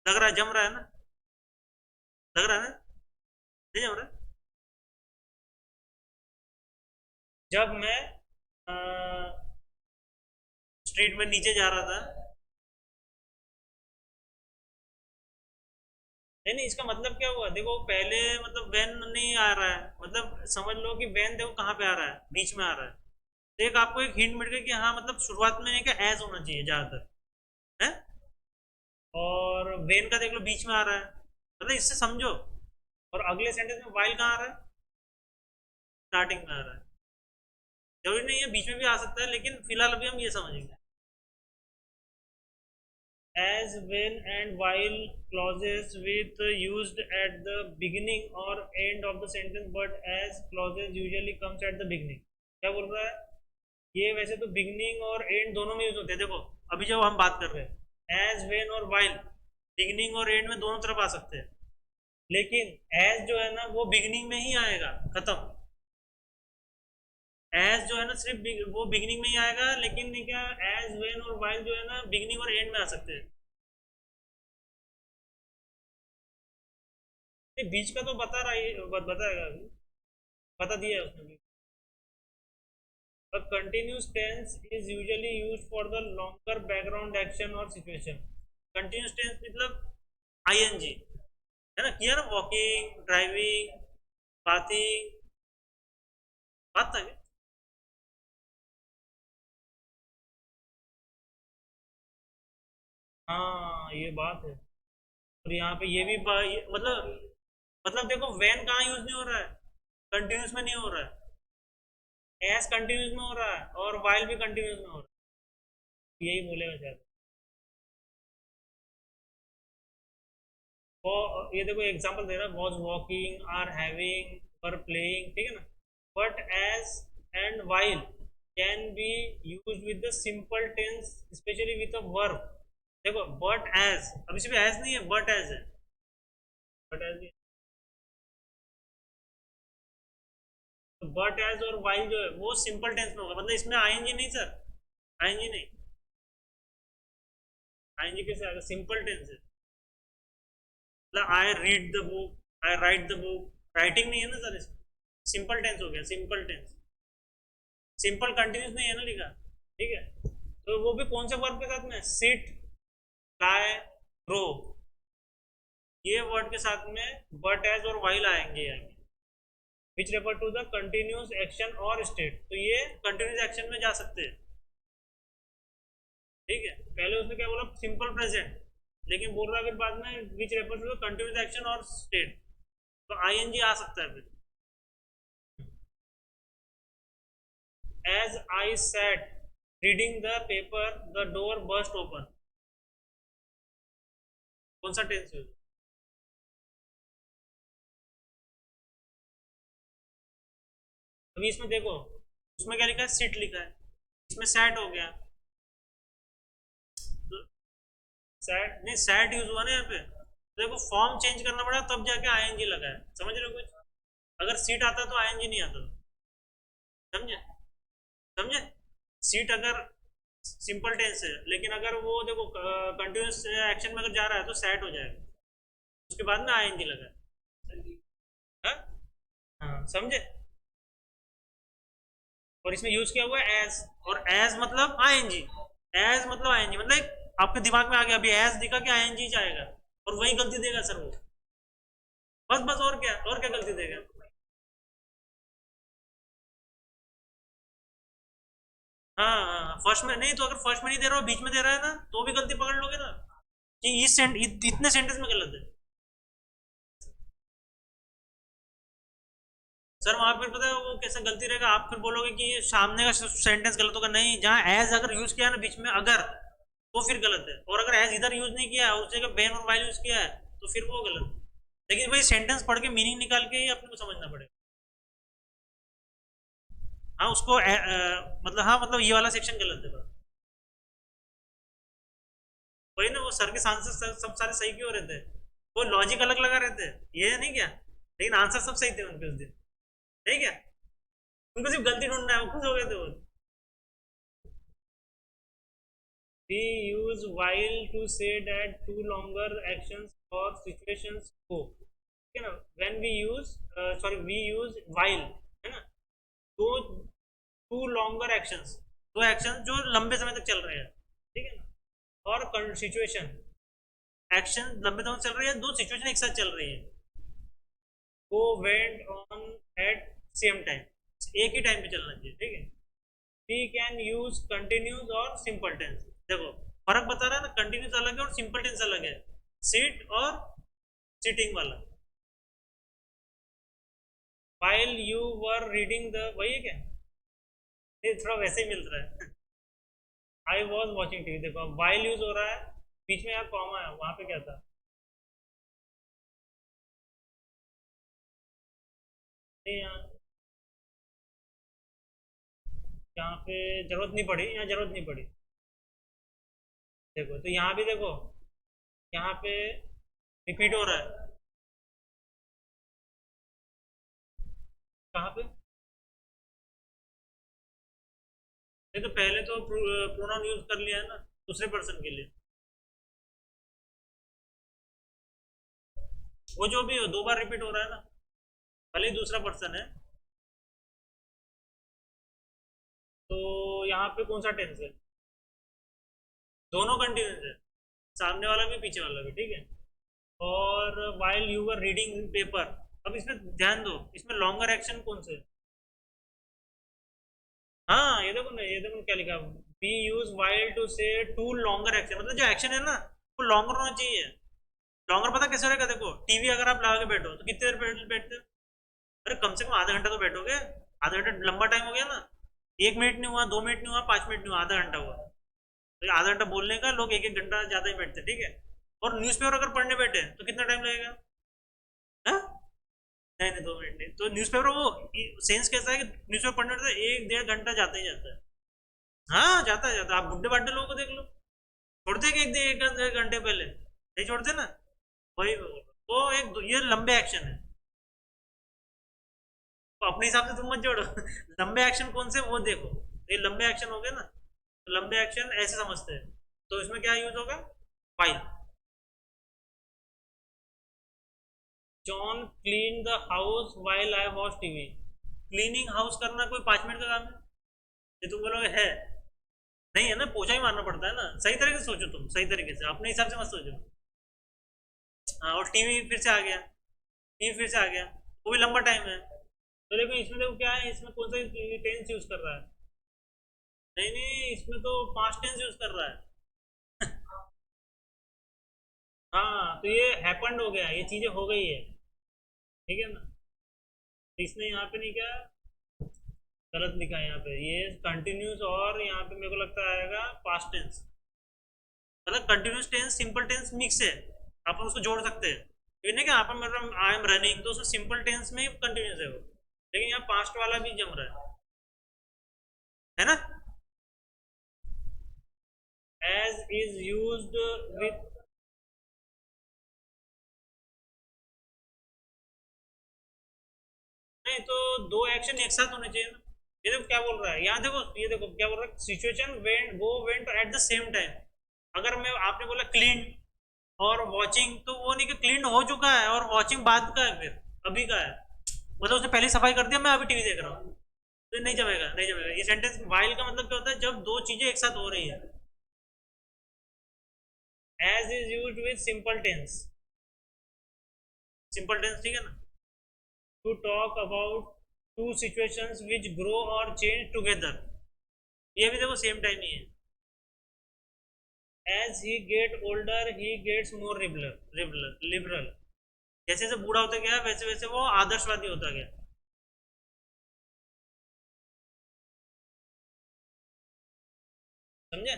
लग रहा है जम रहा है ना, लग रहा है ना, नहीं जम रहा है? जब मैं स्ट्रीट में नीचे जा रहा था, नहीं नहीं, इसका मतलब क्या हुआ, देखो पहले मतलब वैन नहीं आ रहा है, मतलब समझ लो कि वैन देखो कहाँ पे आ रहा है, बीच में आ रहा है। तो एक आपको एक हिंट मिल गई कि हाँ मतलब शुरुआत में नहीं, क्या एज होना चाहिए ज्यादातर है, और वेन का देख लो बीच में आ रहा है, मतलब इससे समझो। और अगले सेंटेंस में वाइल कहाँ आ रहा है, स्टार्टिंग में आ रहा है। जरूरी नहीं है, बीच में भी आ सकता है, लेकिन फिलहाल अभी हम ये समझेंगे. As when and while clauses with used at the beginning or end of the sentence, but as clauses usually comes at the beginning. क्या बोल रहा है ये? वैसे तो बिगनिंग और एंड दोनों में यूज होते हैं. देखो अभी जब हम बात कर रहे हैं एज वेन और वाइल, बिगनिंग और एंड में दोनों तरफ आ सकते हैं, लेकिन एज जो है ना वो बिगनिंग में ही आएगा, खत्म. एज जो है ना सिर्फ वो बिगनिंग में ही आएगा, लेकिन क्या एज वेन और वाइल जो है ना बिगनिंग और एंड में आ सकते हैं. बीच का तो बता रहा है, बताएगा अभी, बता दिया है उसने भी. A continuous tense is usually used for the longer background action or situation. Continuous tense मतलब ing है ना, किया ना, वॉकिंग, ड्राइविंग, बाथिंग, बात था क्या? हाँ ये बात है. और यहाँ पे ये भी मतलब देखो वेन कहाँ यूज नहीं हो रहा है, कंटिन्यूस में नहीं हो रहा है, एस कंटिन्यूस में हो रहा है और वाइल भी कंटिन्यूस में हो रहा है. यही बोलेगा शायद. वो ये देखो एग्जांपल दे रहा है, was walking, are having, were playing, ठीक है ना. But as and while can be use with the simple tense, specially with a verb. देखो बट एज, अब इसमें एज नहीं है, बट एज है. बट एज, बट एज और वाइल जो है वो सिंपल टेंस में होगा, मतलब इसमें आएंगे नहीं सर, आएंगे नहीं. आएंगे कैसे आएगा, सिंपल टेंस है. मतलब I read the book, I right the book, writing नहीं है ना सर इसमें, सिंपल टेंस हो गया, सिंपल टेंस. सिंपल कंटिन्यूस नहीं है ना लिखा, ठीक है. तो वो भी कौन से वर्ब के साथ में, सिट, लाई, रो, ये वर्ड के साथ में बट एज और वाइल आएंगे which refer to the continuous action और स्टेट. तो ये कंटिन्यूस एक्शन में जा सकते हैं, ठीक है. पहले उसने क्या बोला, सिंपल प्रेजेंट, लेकिन बोल रहा है फिर बाद में which refer to the continuous action और स्टेट, तो आईएनजी आ सकता है फिर. As I sat reading the paper the door burst open, कौन सा टेंस है? अभी इसमें देखो, उसमें क्या लिखा है, सिट लिखा है, इसमें सैट हो गया. सैट नहीं, सैट यूज हुआ ना यहाँ पे. देखो फॉर्म चेंज करना पड़ा तब जाके आईएनजी लगा है, समझ रहे हो कुछ? अगर सीट आता तो आईएनजी नहीं आता. समझे, समझे. सीट अगर सिंपल टेंस है, लेकिन अगर वो देखो कंटिन्यूस एक्शन में अगर जा रहा है तो सेट हो जाएगा, उसके बाद में आईएनजी लगा है. हाँ? हाँ, समझे. और इसमें यूज किया हुआ है एज, और एज मतलब आईएनजी, एज मतलब आईएनजी, मतलब आपके दिमाग में आ गया अभी एज दिखा कि आईएनजी जाएगा, और वही गलती देगा सर वो, बस बस, और क्या गलती देगा. हाँ हाँ, फर्स्ट में नहीं तो, अगर फर्स्ट में नहीं दे रहा हो बीच में दे रहा है ना, तो भी गलती पकड़ लोगे ना कि इतने सेंटेंस में गलत है. सर वहां पर पता है वो कैसे गलती रहेगा, आप फिर बोलोगे कि ये सामने का सेंटेंस गलत होगा, नहीं, जहां एज अगर यूज किया है ना बीच में अगर, तो फिर गलत है. और अगर एज इधर यूज नहीं किया है, उस जगह बेन और वाइल यूज किया है, तो फिर वो गलत है. लेकिन भाई सेंटेंस पढ़ के मीनिंग निकाल के ही अपने को समझना पड़ेगा. हाँ उसको मतलब, हाँ मतलब ये वाला सेक्शन गलत है बस. वही ना, वो सर के आंसर सब सारे सही क्यों रहते हैं, वो लॉजिक अलग लगा रहते हैं, ये नहीं क्या, लेकिन आंसर सब सही थे उनके उस दिन, ठीक है. उनको सिर्फ गलती ढूंढना है, वो खुश हो गए थे वो. We use while to say that two longer actions or situations go. ठीक है ना, when we use sorry we use while, है ना, दो, टू लॉन्गर एक्शंस, दो एक्शन जो लंबे समय तक चल रहे हैं, ठीक है ना. और सिचुएशन, एक्शन लंबे समय चल रही है, दो सिचुएशन एक साथ चल रही है, वो went on at same time, एक ही टाइम पे चलना चाहिए, ठीक है. वी कैन यूज कंटिन्यूस और सिंपल टेंस. देखो फर्क बता रहा है ना, कंटिन्यूस अलग है और सिंपल टेंस अलग है. सीट और सीटिंग वाला. while you were reading the, वही है क्या, ये थोड़ा वैसे ही मिल रहा है। आई वॉज वॉचिंग टीवी, देखो वाइल यूज हो रहा है, बीच में यहाँ कॉमा है, वहां पे क्या था? नहीं, यहाँ पे जरूरत नहीं पड़ी, यहाँ जरूरत नहीं पड़ी। देखो तो यहाँ भी देखो, यहाँ पे रिपीट हो रहा है। कहाँ पे? ये तो पहले तो प्रोनाउन यूज कर लिया है ना दूसरे पर्सन के लिए। वो जो भी हो, दो बार रिपीट हो रहा है ना, भले ही दूसरा पर्सन है। तो यहाँ पे कौन सा टेंस है? दोनों कंटिन्यूस है, सामने वाला भी पीछे वाला भी, ठीक है। और while you were reading paper, अब इसमें ध्यान दो, इसमें लॉन्गर एक्शन कौन से है? हाँ ये देखो ना, ये देखो क्या लिखा, वी यूज वाइल टू से टू लॉन्गर एक्शन, मतलब जो एक्शन है ना वो लॉन्गर होना चाहिए। लॉन्गर पता कैसे रहेगा? देखो टीवी अगर आप लगा के बैठो तो कितनी देर बैठते हो? अरे कम से कम आधा घंटा तो बैठोगे। आधा घंटा लंबा टाइम हो गया ना। 1 मिनट नहीं हुआ, 2 मिनट नहीं हुआ, 5 मिनट नहीं हुआ, आधा घंटा हुआ। तो ये आधा घंटा बोलने का, लोग एक एक घंटा ज्यादा ही बैठते हैं, ठीक है। और न्यूज़पेपर अगर पढ़ने बैठे तो कितना टाइम लगेगा? हाँ? नहीं नहीं, 2 मिनट नहीं, तो न्यूज़पेपर वो सेंस कैसा है कि न्यूज़पेपर पढ़ने बैठे तो 1 1.5 घंटा जाता ही जाता है। हाँ जाता है, जाता है, आप बुढ़े बाढ़े लोगों को देख लो, छोड़ते कि एक घंटे पहले नहीं छोड़ते ना। वही वो एक ये लंबे एक्शन है, तो अपने हिसाब से तुम मत जोड़ो। लंबे एक्शन कौन से वो देखो, ये लंबे एक्शन हो गए ना, तो लंबे एक्शन ऐसे समझते हैं। तो इसमें क्या यूज होगा? File. John clean the house while I watch TV, cleaning house करना कोई 5 मिनट का काम है? ये तुम बोलोगे है, नहीं है ना, पोछा ही मारना पड़ता है ना। सही तरीके से सोचो, तुम सही तरीके से अपने हिसाब से मत सोचो। हाँ, और टीवी फिर से आ गया, टीवी फिर से आ गया, वो भी लंबा टाइम है। तो देखो इसमें देखो क्या है, इसमें कौन सा टेंस यूज कर रहा है? नहीं नहीं, इसमें तो पास्ट टेंस यूज कर रहा है। हाँ, तो ये हैपेंड हो गया, ये चीजें हो गई है, ठीक है ना। तो इसने यहाँ पे नहीं क्या गलत लिखा है, यहाँ पे ये कंटिन्यूस, और यहाँ पे मेरे को लगता है आएगा पास्ट टेंस। मतलब continuous tense simple tense mix है, अपन उसको जोड़ सकते हैं। ये नहीं कि आप मतलब आई एम रनिंग, तो उसमें सिंपल टेंस में कंटिन्यूस है वो, लेकिन यहाँ पास्ट वाला भी जम रहा है ना। एज इज यूज्ड विथ, नहीं तो दो एक्शन एक साथ होने चाहिए ना। ये देखो क्या बोल रहा है यहाँ, देखो ये देखो क्या बोल रहा है, सिचुएशन वेंट वो went at the same time. अगर मैं आपने बोला क्लीन और वॉचिंग, तो वो नहीं कि क्लीन हो चुका है और वॉचिंग बाद का है, फिर अभी का है, मतलब उसने पहले सफाई कर दिया, मैं अभी टीवी देख रहा हूँ। तो नहीं जमेगा, नहीं जमेगा ये सेंटेंस। वाइल का मतलब क्या होता है? जब दो चीजें एक साथ हो रही है। As is used with simple tense, simple tense, ठीक है ना। To talk about two situations which grow or change together, ये भी देखो सेम टाइम ही है। As he get older he gets more liberal, जैसे जैसे बूढ़ा होता गया वैसे वैसे वो आदर्शवादी होता गया। समझे?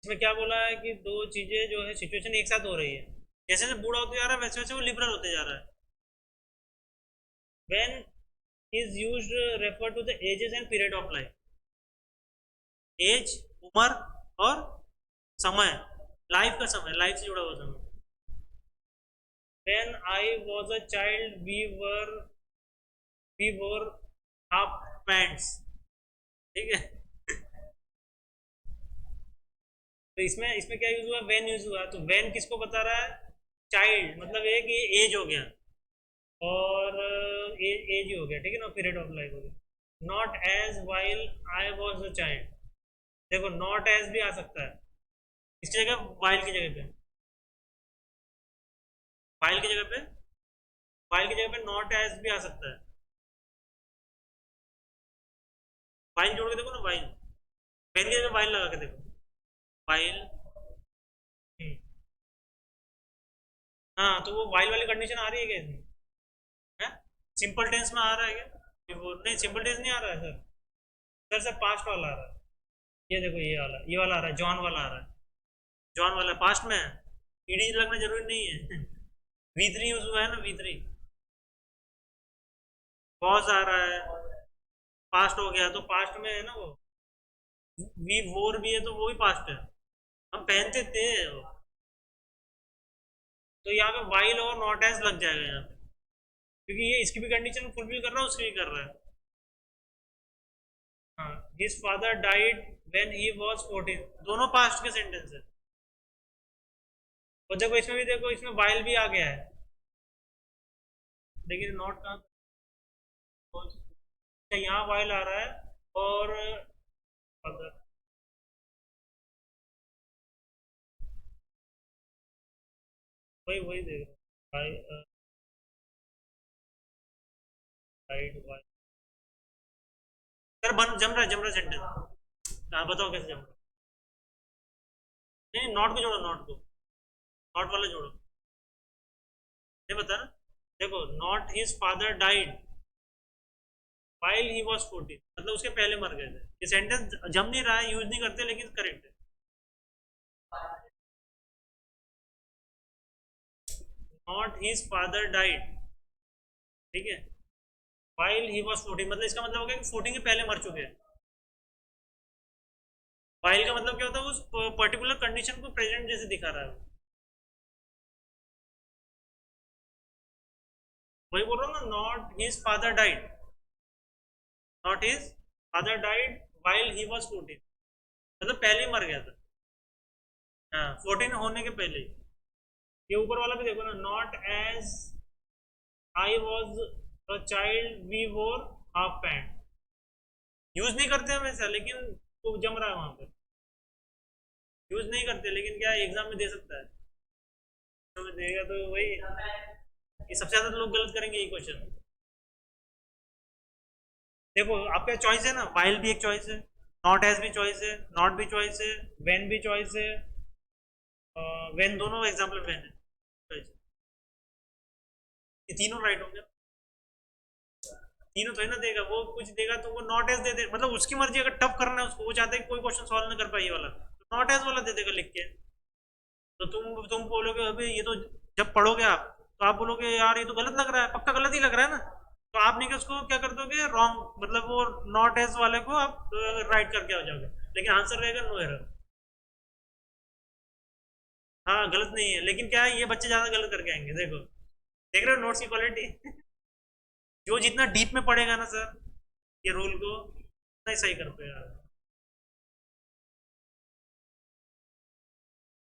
इसमें क्या बोला है कि दो चीजें जो है सिचुएशन एक साथ हो रही है, जैसे जैसे बूढ़ा होते जा रहा है वैसे वैसे वो लिबरल होते जा रहा है। When is used refer to the ages and period of life, age उम्र और समय, लाइफ का समय, लाइफ से जुड़ा हुआ समय। When I was a child we wore half pants, ठीक है। तो इसमें इसमें क्या यूज हुआ? व्हेन यूज हुआ, तो व्हेन किसको बता रहा है? चाइल्ड, मतलब एक ये एज हो गया, और एज ही हो गया, ठीक है ना, पीरियड ऑफ लाइफ हो गया। Not as while I was a child, देखो नॉट एज भी आ सकता है इसकी जगह, वाइल की जगह पे, वाइल की जगह पे, वाइल की जगह पे नॉट एज भी आ सकता है। वाइल जोड़ के देखो ना, वाइल, पेन की जगह वाइल लगा के देखो, वाइल। हाँ, तो वो वाइल वाली कंडीशन आ रही है क्या इसमें? है, सिंपल टेंस में आ रहा है क्या? बिफोर नहीं, सिंपल टेंस नहीं आ रहा है सर। सर पास्ट वाला आ रहा है। ये देखो ये वाला आ रहा है, जॉन वाला आ रहा है। जॉन वाला पास्ट में है, ईडी लगना जरूरी नहीं है। V3 यूज हुआ है ना, V3। वॉज आ रहा है, पास्ट हो गया तो पास्ट में है ना वो। वी वोर भी है तो वो भी पास्ट है, हम पहनते थे वो। तो यहाँ पे वाइल और नॉट एज लग जाएगा यहाँ पे, क्योंकि ये इसकी भी कंडीशन फुलफिल कर रहा है, उसकी भी कर रहा है। हाँ, his father died when he was 14, दोनों पास्ट के सेंटेंस है। और देखो इसमें भी, देखो इसमें वाइल भी आ गया है, लेकिन नॉट कहाँ। अच्छा, यहाँ वाइल आ रहा है और father। वही वही देख रहा हूँ, डाइड वाइल। सर बन जम रहा सेंटेंस। हाँ बताओ कैसे जम रहा है। नहीं, नॉट को जोड़ो, नॉट को, नॉट वाला जोड़ो। नहीं बता ना, देखो not his father died while he was 14, मतलब उसके पहले मर गए थे। ये सेंटेंस जम नहीं रहा है, यूज नहीं करते, लेकिन करेक्ट है। नॉट हिज फादर डाइड, ठीक है, while he was 14, मतलब इसका मतलब हो गया कि 14 के पहले मर चुके हैं। while का मतलब क्या होता है, उस पर्टिकुलर कंडीशन को प्रेजेंट जैसे दिखा रहा है। वही बोल रहा हूँ ना, not his father died, not his father died while he was 14, मतलब पहले ही मर गया था। हाँ, 14 होने के पहले ही। ये ऊपर वाला भी देखो ना, not as I was a child we wore half pant. Use नहीं करते हम ऐसा, लेकिन वो जम रहा है वहां पे। यूज नहीं करते, लेकिन क्या एग्जाम में दे सकता है, तो में देगा तो वही। ये सबसे ज्यादा तो लोग गलत करेंगे ये क्वेश्चन। देखो आपका चॉइस है ना, वाइल भी एक चॉइस है, नॉट एज भी चॉइस है, नॉट भी चॉइस है, वेन भी चॉइस है। वेन दोनों एग्जाम्पल वेन है choice। ये तीनों राइट होंगे। तीनों थोड़ी ना देगा, वो कुछ देगा तो वो नॉट एज दे दे, मतलब उसकी मर्जी, अगर टफ करना है उसको, वो चाहते हैं कोई क्वेश्चन सॉल्व ना कर पाए ये वाला, तो नॉट एज वाला दे देगा लिख के। तो तुम बोलोगे अभी ये तो, जब पढ़ोगे आप तो आप बोलोगे यार ये तो गलत लग रहा है, पक्का गलत ही लग रहा है ना। तो आप नहीं कि उसको क्या कर दोगे, रॉन्ग, मतलब वो नॉट एज वाले को आप राइट करके आ जाओगे, लेकिन आंसर रहेगा नो एरर। हाँ गलत नहीं है, लेकिन क्या है, ये बच्चे ज्यादा गलत करके आएंगे। देखो देख रहे हो नोट्स की क्वालिटी। जो जितना डीप में पढ़ेगा ना सर ये रूल को, उतना ही सही कर पाएगा।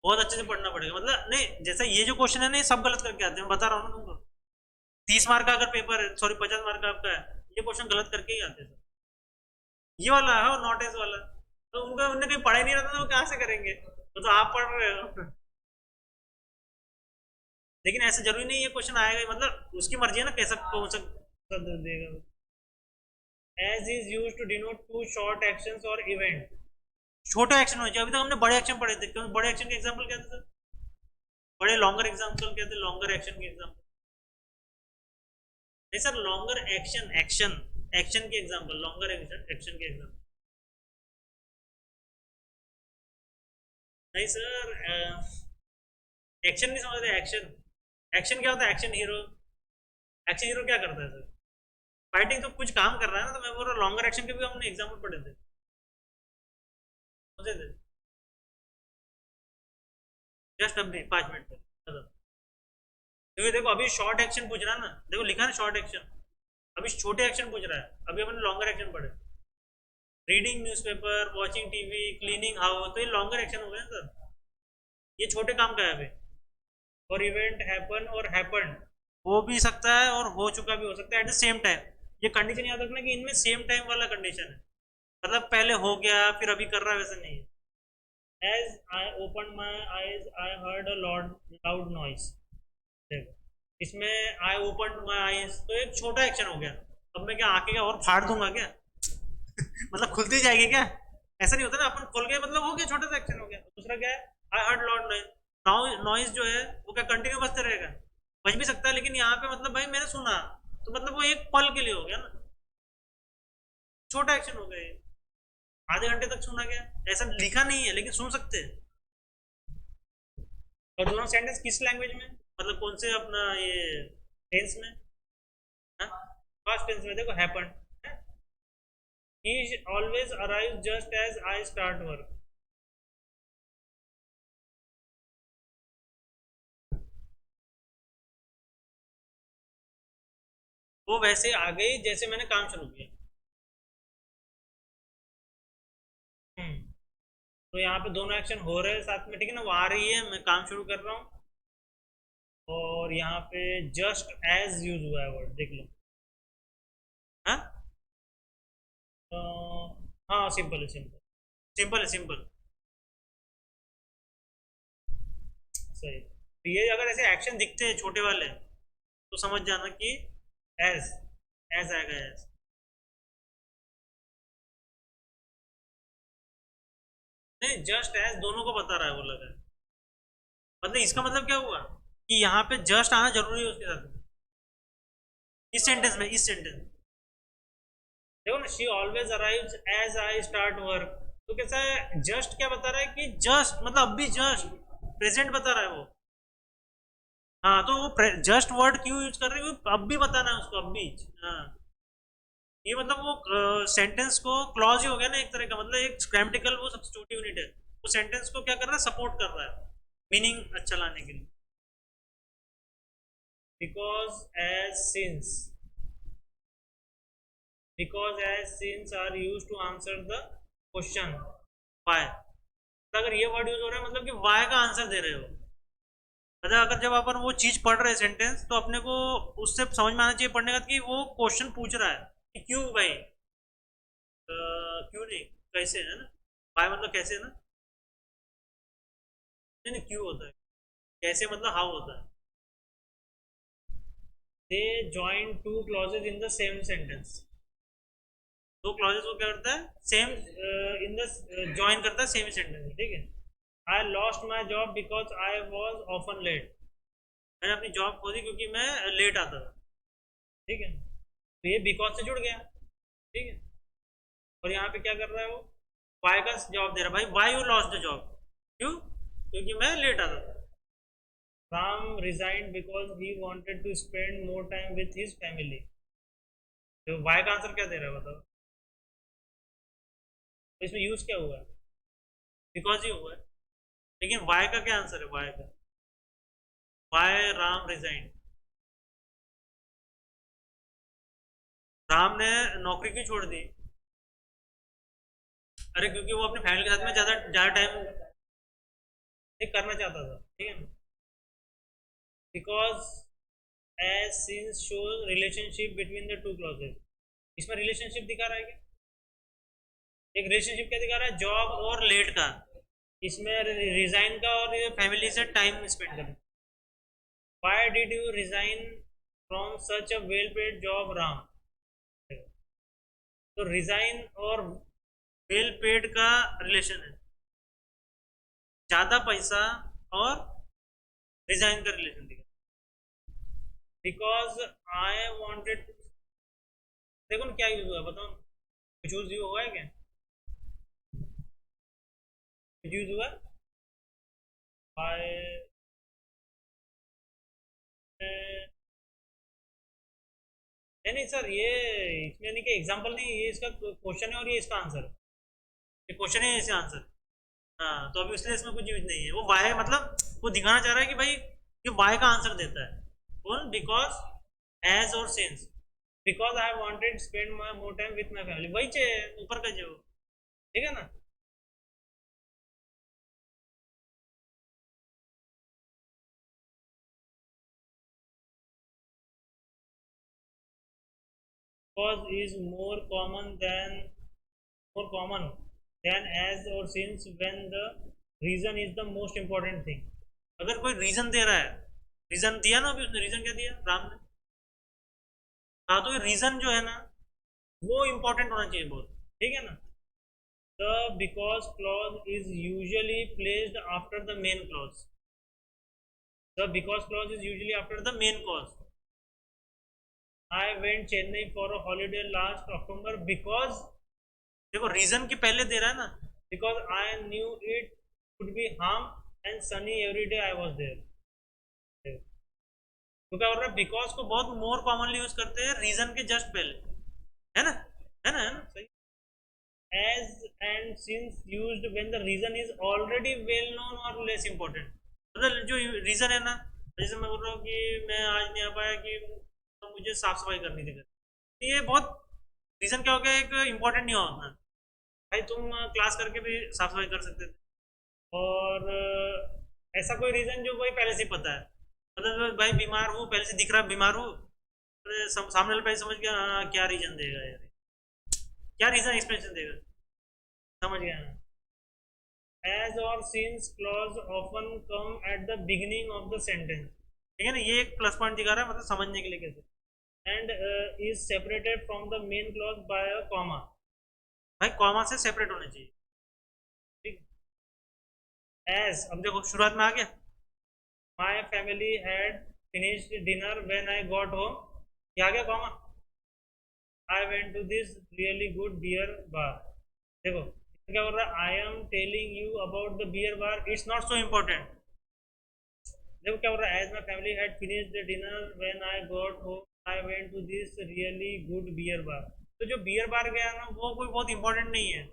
बहुत अच्छे से पढ़ना पड़ेगा, मतलब नहीं, जैसा ये जो क्वेश्चन है ना, ये सब गलत करके आते हैं, मैं बता रहा हूँ ना तुमको। 30 मार्क का अगर पेपर है, सॉरी 50 मार्क का आपका है, ये क्वेश्चन गलत करके ही आते हैं। ये वाला है और नॉट एज वाला, तो उनका उनने कहीं पढ़ा ही नहीं रहता, तो वो कहाँ से करेंगे, तो आप पढ़ रहे हो। लेकिन ऐसा जरूरी नहीं ये क्वेश्चन आएगा, मतलब उसकी मर्जी है ना, कैसा कौन सा देगा। As is use to denote two short action or event. छोटे एक्शन होने चाहिए, अभी तक हमने बड़े एक्शन पढ़े थे, क्योंकि बड़े एक्शन के एग्जाम्पल क्या थे सर, बड़े लॉन्गर एग्जाम्पल क्या थे, लॉन्गर एक्शन के एग्जाम्पल। नहीं sir, longer action, action action के एग्जाम्पल, लॉन्गर एक्शन के एग्जाम्पल। नहीं सर, एक्शन नहीं समझ रहे, एक्शन। एक्शन क्या होता है, एक्शन हीरो। एक्शन हीरो क्या करता है सर, फाइटिंग, तो कुछ काम कर रहा है ना, तो मैं बोल रहा हूँ लॉन्गर एक्शन के भी हमने एग्जाम्पल पढ़े थे, समझे थे। जस्ट अभी 5 मिनट तक। क्योंकि देखो अभी शॉर्ट एक्शन पूछ रहा है ना, देखो लिखा है ना शॉर्ट एक्शन, अभी छोटे एक्शन पूछ रहा है, अभी हमने लॉन्गर एक्शन पढ़े। Reading newspaper, watching TV, cleaning house, तो ये लॉन्गर एक्शन हो गया ना सर, ये छोटे काम का है अभी। और इवेंट हैपन और हैपन हो भी सकता है और हो चुका भी हो सकता है एट द सेम टाइम। ये कंडीशन याद रखना कि इनमें सेम टाइम वाला कंडीशन है, मतलब पहले हो गया फिर अभी कर रहा है, वैसे नहीं है। As I open my eyes I heard a loud noise. देखो इसमें आई ओपन माई आईज तो एक छोटा एक्शन हो गया, अब मैं क्या आंखें क्या और फाड़ दूंगा क्या। मतलब खुलती जाएगी क्या, ऐसा नहीं होता ना, अपन खोल गए मतलब हो गया, छोटा सा एक्शन हो गया। दूसरा क्या है, I heard loud noise, noise जो है वो क्या कंटिन्यू बजते रहेगा, बज भी सकता है, लेकिन यहाँ पे मतलब भाई मैंने सुना, तो मतलब वो एक पल के लिए हो गया ना। छोटा एक्शन हो गया ये, आधे घंटे तक सुना गया, ऐसा लिखा नहीं है लेकिन सुन सकते हैं। और दोनों सेंटेंस किस लैंग्वेज में, मतलब कौन से अपना ये टेंस में, फर्स्ट टेंस में देखो happen, he always arrive just as I start work. वो वैसे आ गई जैसे मैंने काम शुरू किया। तो यहाँ पे दोनों एक्शन हो रहे हैं साथ में, ठीक है ना, वो आ रही है, मैं काम शुरू कर रहा हूँ, और यहाँ पे जस्ट एज यूज हुआ है वर्ड, देख लो। हाँ, हाँ सिंपल है, सिंपल, सिंपल है, सिंपल, सही। तो ये अगर ऐसे एक्शन दिखते हैं छोटे वाले तो समझ जाना कि एज, एज आएगा, एज। नहीं, जस्ट एज दोनों को बता रहा है, वो लगा है। मतलब इसका मतलब क्या हुआ कि यहाँ पे जस्ट आना जरूरी है उसके साथ में। इस सेंटेंस में, इस सेंटेंस देखो ना, she always arrives as I start work. तो कैसा है, जस्ट क्या बता रहा है कि जस्ट मतलब अभी, जस्ट प्रेजेंट बता रहा है वो। हाँ, तो वो जस्ट वर्ड क्यों यूज कर रही है, अब भी बताना है उसको, अब भी। हाँ, ये मतलब वो सेंटेंस को क्लॉज ही हो गया ना एक तरह का, मतलब एक ग्रामेटिकल वो सबसे छोटी यूनिट है, वो सेंटेंस को क्या कर रहा है, सपोर्ट कर रहा है मीनिंग अच्छा लाने के लिए। Because as since, because as since are use to answer the question why. अगर ये वर्ड यूज हो रहा है मतलब कि वाई का आंसर दे रहे हो। मतलब अगर जब अपन वो चीज पढ़ रहे हैं सेंटेंस, तो अपने को उससे समझ में आना चाहिए पढ़ने का कि वो क्वेश्चन पूछ रहा है कि क्यों भाई, क्यों नहीं, कैसे, है ना। वाई मतलब कैसे है ना, नहीं नहीं, क्यों होता है, कैसे मतलब हाउ होता है। They join two clauses in the same sentence. दो क्लॉजेज को क्या करता है, सेम इन द ज्वाइन करता है सेम सेंटेंस में, ठीक है। I lost my job because I was often late. मैंने अपनी जॉब खो दी क्योंकि मैं लेट आता था, ठीक है। तो ये बिकॉज से जुड़ गया, ठीक है। और यहाँ पे क्या कर रहा है वो, वाई का जवाब दे रहा है, भाई why you lost the job, क्यों, क्योंकि मैं लेट आता था। Ram resigned because he wanted to spend more time with his family. तो वाई का आंसर क्या दे रहा है बताओ, तो इसमें यूज क्या हुआ है, बिकॉज ही हुआ है। लेकिन वाई का क्या आंसर है, वाई का, वाई राम रिजाइंड। राम ने नौकरी क्यों छोड़ दी, अरे क्योंकि वो अपनी फैमिली के साथ में ज्यादा ज्यादा टाइम करना चाहता था, ठीक है। Because as since show relationship between the two clauses. इसमें रिलेशनशिप दिखा रहा है क्या, एक रिलेशनशिप क्या दिखा रहा है, जॉब और लेट का। इसमें रिजाइन का और फैमिली से टाइम स्पेंड करना। Why did you resign from such a well paid job Ram. तो रिजाइन और वेल पेड का रिलेशन है, ज्यादा पैसा और रिजाइन का रिलेशन दिखा। बिकॉज आई वॉन्टेड, देखो ना क्या यूज हुआ है, बताओ, कुछ यूज हुआ है क्या, कुछ यूज हुआ है। I, नहीं नहीं सर, ये इसमें नहीं कि एग्जांपल नहीं, ये इसका क्वेश्चन है और ये इसका आंसर है, ये क्वेश्चन है, इसका आंसर। हाँ, तो अभी इसलिए इसमें कुछ यूज नहीं है, वो वाई मतलब वो दिखाना चाह रहा है कि भाई ये वाई का आंसर देता है कौन, बिकॉज एज और since. Because I wanted spend my more time with my family, वही चाहिए ऊपर का जो, ठीक है ना। Because is more common than as or since when the reason is the most important thing। अगर कोई रीजन दे रहा है, रीजन दिया ना अभी उसने, रीजन क्या दिया राम ने, हाँ, तो ये रीजन जो है ना वो इंपॉर्टेंट होना चाहिए बहुत, ठीक है ना। The because clause is usually placed after the main clause. The because clause is usually after the main clause. I went Chennai for a holiday last October because देखो रीजन के पहले दे रहा है ना, because I knew it would be warm and sunny every day I was there. तो क्या हो रहा है, बिकॉज को बहुत मोर कॉमनली यूज करते हैं रीजन के जस्ट पहले, है ना, है ना, है ना, सही। as and since used when the reason is already well known or less important। मतलब जो रीजन है ना, जैसे मैं बोल रहा हूँ कि मैं आज नहीं आ पाया कि तो मुझे साफ सफाई करनी थी घर, तो ये बहुत रीजन क्या हो गया, एक इम्पोर्टेंट नहीं होता भाई, तुम क्लास करके भी साफ सफाई कर सकते थे। और ऐसा कोई रीजन जो भाई पहले से ही पता है, मतलब भाई बीमार हूँ पहले से दिख रहा है बीमार हूँ, सामने वाला पहले समझ गया, हाँ क्या रीजन देगा यार, क्या रीजन एक्सप्लेनेशन देगा, समझ गया ना। as or since clause often come at the beginning of the sentence, ठीक है ना, ये एक प्लस पॉइंट दिखा रहा है, मतलब समझने के लिए कैसे। And is separated from the main clause bye a comma, भाई कॉमा से सेपरेट होना चाहिए, ठीक। एज, अब देखो शुरुआत में आ गया, my family had finished dinner when I got home, ये आ गया comma. I went to this really good beer bar, देखो क्या बोल रहा है, I am telling you about the beer bar, it's not so important. देखो क्या बोल रहा है, as my family had finished the dinner when I got home I went to this really good beer bar, तो जो बियर बार गया ना वो कोई बहुत इंपॉर्टेंट नहीं है।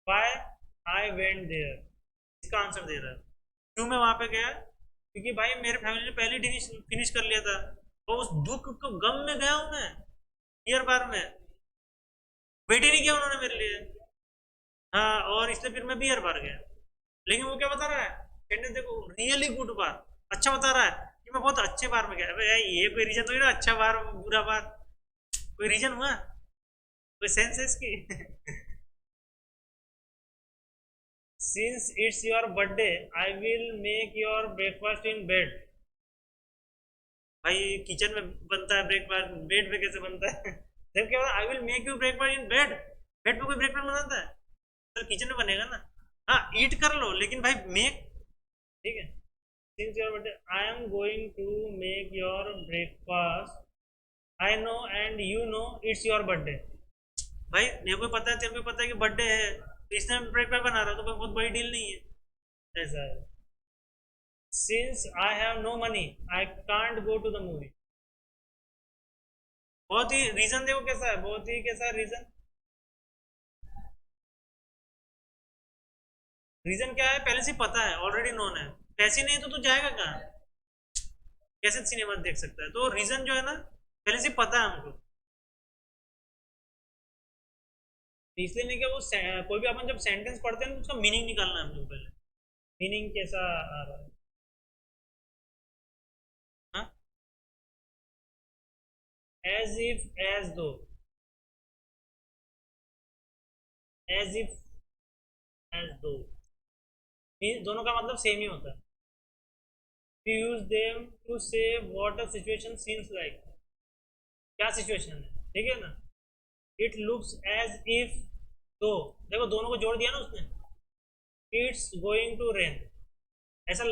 वाई आई वेंट देयर, इसका आंसर दे रहा है, क्यों मैं वहां पे गया, क्योंकि भाई मेरे फैमिली ने पहले फिनिश कर लिया था, तो उस दुख को गम में गया हूं मैं, बियर बार में वेट ही नहीं किया उन्होंने मेरे लिए, हाँ, और इसलिए फिर मैं बियर बार गया। लेकिन वो क्या बता रहा है, कहने देखो रियली गुड बार, अच्छा बता रहा है कि मैं बहुत अच्छे बार में गया। अबे यार ये कोई रीजन थोड़ी ना, अच्छा बार बुरा बार, कोई रीजन हुआ, कोई सेंस है इसकी। Since it's your birthday I will make your breakfast in bed, भाई किचन में बनता है ब्रेकफास्ट, बेड पे कैसे बनता है। जब क्या I will make you breakfast in bed, bed पे कोई ब्रेकफास्ट बनाता है, तो किचन में बनेगा ना, हाँ ईट कर लो लेकिन भाई मेक, ठीक है। Since your birthday I am going to make your breakfast, I know and you know it's your birthday, भाई मेरे को पता है तेरे को पता है कि बर्थडे है, तो इसने ब्रेकफास्ट बना रहा है, तो कोई बहुत बड़ी डील नहीं है, ऐसा है। Since I have no money I can't go to the movie, बहुत ही रीजन देखो कैसा है, बहुत ही कैसा रीजन, रीजन क्या है पहले से पता है, ऑलरेडी नोन है, पैसे नहीं तो तू जाएगा कहाँ, कैसे सिनेमा देख सकता है, तो रीजन जो है ना पहले से पता है हमको, इसलिए नहीं क्या वो कोई भी अपन जब सेंटेंस पढ़ते हैं तो उसका मीनिंग निकालना है हमको पहले, मीनिंग कैसा आ रहा है, हाँ, एज इफ एज दो, एज इफ एज दो, दोनों का मतलब सेम ही होता है। We use them to say what a situation seems like, क्या सिचुएशन है, ठीक है ना। इट लुक्स एज इफ, तो देखो दोनों को जोड़ दिया ना उसने, इट्स गोइंग टू रेन, ऐसा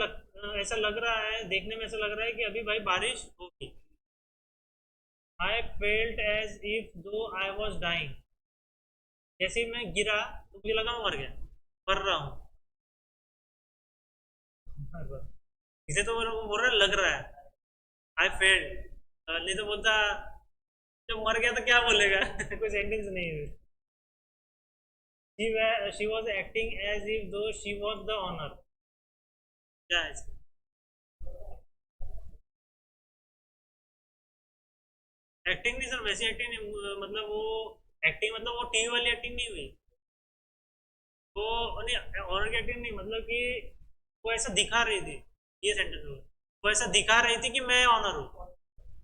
लग रहा है, देखने में ऐसा लग रहा है कि अभी भाई बारिश होगी। आई फेल्ट एज इफ दो आई वॉज डाइंग, जैसे ही मैं गिरा तो मुझे लगा मैं मर गया, मर रहा हूँ, इसे तो बोल रहा लग रहा है, आई फेल्ट, नहीं तो बोलता जब मर गया तो क्या बोलेगा। कोई सेंटेंस नहीं है। She was acting as if though she was the owner, क्या है इसका? एक्टिंग नहीं सर, वैसी एक्टिंग नहीं, मतलब वो एक्टिंग मतलब वो टीवी वाली एक्टिंग नहीं हुई, वो नहीं, ऑनर की एक्टिंग नहीं, मतलब कि वो ऐसा दिखा रही थी, ये सेंटेंस हो, वो ऐसा दिखा रही थी कि मैं ऑनर हूँ,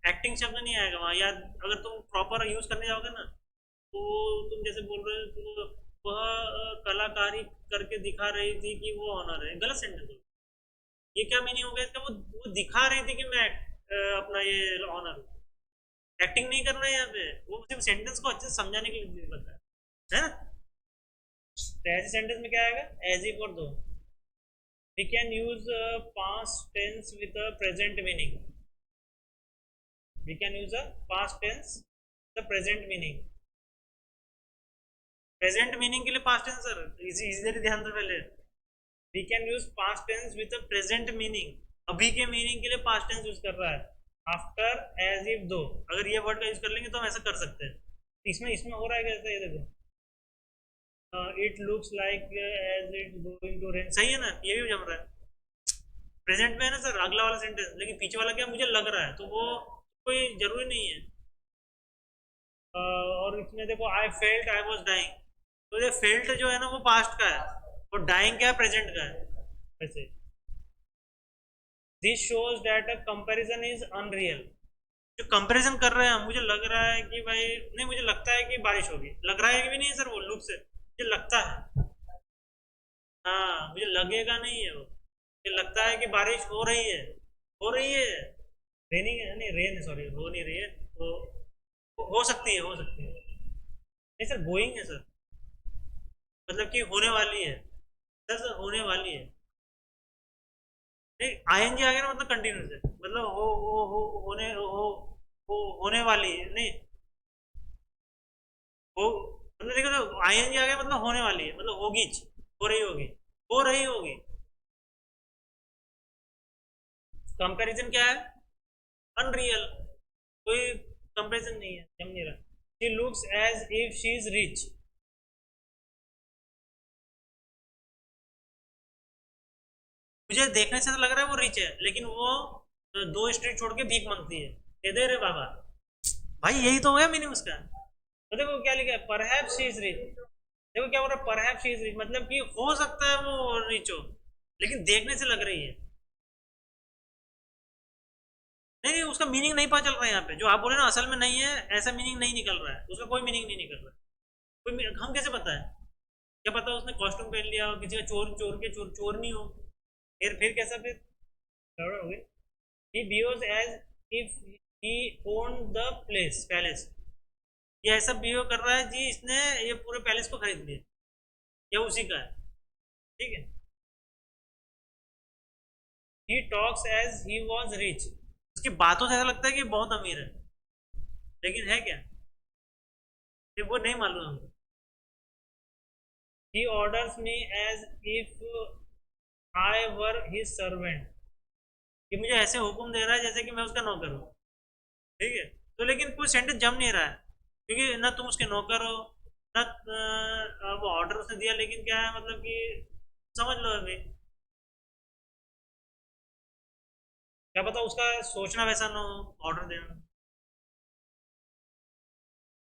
एक्टिंग शब्द नहीं आएगा वहाँ, या अगर तुम प्रॉपर यूज करने जाओगे ना, तो तुम जैसे बोल रहे हो तो वह कलाकारी करके दिखा रही थी कि वो ऑनर है, गलत सेंटेंस हो, ये क्या मीनिंग होगा इसका, वो दिखा रही थी कि मैं अपना ये ऑनर हूँ, एक्टिंग नहीं कर रहा है यहाँ पे, वो सिर्फ सेंटेंस को अच्छे से समझाने के लिए बताया है ना। तो ऐसे सेंटेंस में क्या आएगा, एज इफ और दो, we can use past tense with a present meaning, we can use a past tense the present meaning, present meaning के लिए पास्ट टेंस सर, इधर ध्यान दो पहले। We can use past tense with a present meaning, अभी के मीनिंग के लिए पास्ट टेंस यूज कर रहा है। आफ्टर, एज इफ, दो, अगर ये वर्ड का यूज कर लेंगे तो हम ऐसा कर सकते हैं। इसमें इसमें हो रहा है कैसे, ये देखो, it looks like as it going to rain, सही है ना, ये भी जम रहा है। प्रेजेंट में है ना सर अगला वाला सेंटेंस, लेकिन पीछे वाला क्या मुझे लग रहा है, तो वो कोई जरूरी नहीं है। और इसमें देखो I felt I was dying, तो ये फेल्ट जो है ना वो पास्ट का है, और डाइंग क्या है, प्रेजेंट का है। वैसे this shows that a comparison is unreal, जो कंपैरिजन कर रहे हैं हम, मुझे लग रहा है कि भाई, नहीं मुझे लगता है कि बारिश होगी, लग रहा है कि भी नहीं सर, वो लुक से मुझे लगता है। हाँ मुझे लगेगा नहीं है वो, मुझे लगता है कि बारिश हो रही है, हो रही है, रेनिंग है, नहीं रेन, सॉरी हो नहीं रही है, तो हो सकती है, हो सकती है, नहीं सर गोइंग है सर, मतलब कि होने वाली है, सर सर होने वाली है। नहीं आईएनजी आ गया ना, मतलब कंटिन्यूस है, मतलब होने वाली है, नहीं हो, मतलब देखो तो आईएनजी आ गया मतलब होने वाली है, मतलब होगी, हो रही होगी, हो रही होगी। कंपैरिजन क्या है, अनरियल, कोई कंपैरिजन नहीं है, जम नहीं रहा। She looks as if she is rich, मुझे देखने से तो लग रहा है वो रिच है, लेकिन वो दो स्ट्रीट छोड़ के भीख मांगती है, दे दे रे बाबा, भाई यही तो है मीनिंग उसका। तो देखो क्या लिखा है, परहैप्स शी इज रिच, देखो क्या हो रहा है, परहैप्स शी इज रिच, मतलब कि हो सकता है वो रिच हो, लेकिन देखने से लग रही है। नहीं नहीं उसका मीनिंग नहीं पता चल रहा है यहाँ पे, जो आप बोले ना असल में नहीं है, ऐसा मीनिंग नहीं निकल रहा है, उसका कोई मीनिंग नहीं निकल रहा है, हम कैसे पता है, क्या पता उसने कॉस्ट्यूम पहन लिया हो, किसी का चोर चोर के चोर नहीं हो, फिर कैसा, फिर गड़बड़ हो गई। He behaves as if he own the place palace, ये ऐसा बिहेव कर रहा है जी इसने ये पूरे पैलेस को खरीद लिया, या उसी का है, ठीक है। He talks as he was rich, उसकी बातों से ऐसा लगता है कि बहुत अमीर है, लेकिन है क्या, ये वो नहीं मालूम हमको। He orders me as if I were his servant, ये मुझे ऐसे हुक्म दे रहा है जैसे कि मैं उसका नौकर हूँ, ठीक है। तो लेकिन कोई सेंटेंस जम नहीं रहा है, क्योंकि ना तुम उसके नौकर हो, ना वो ऑर्डर उसने दिया, लेकिन क्या है मतलब कि समझ लो अभी, क्या पता उसका सोचना वैसा ना हो, ऑर्डर देना।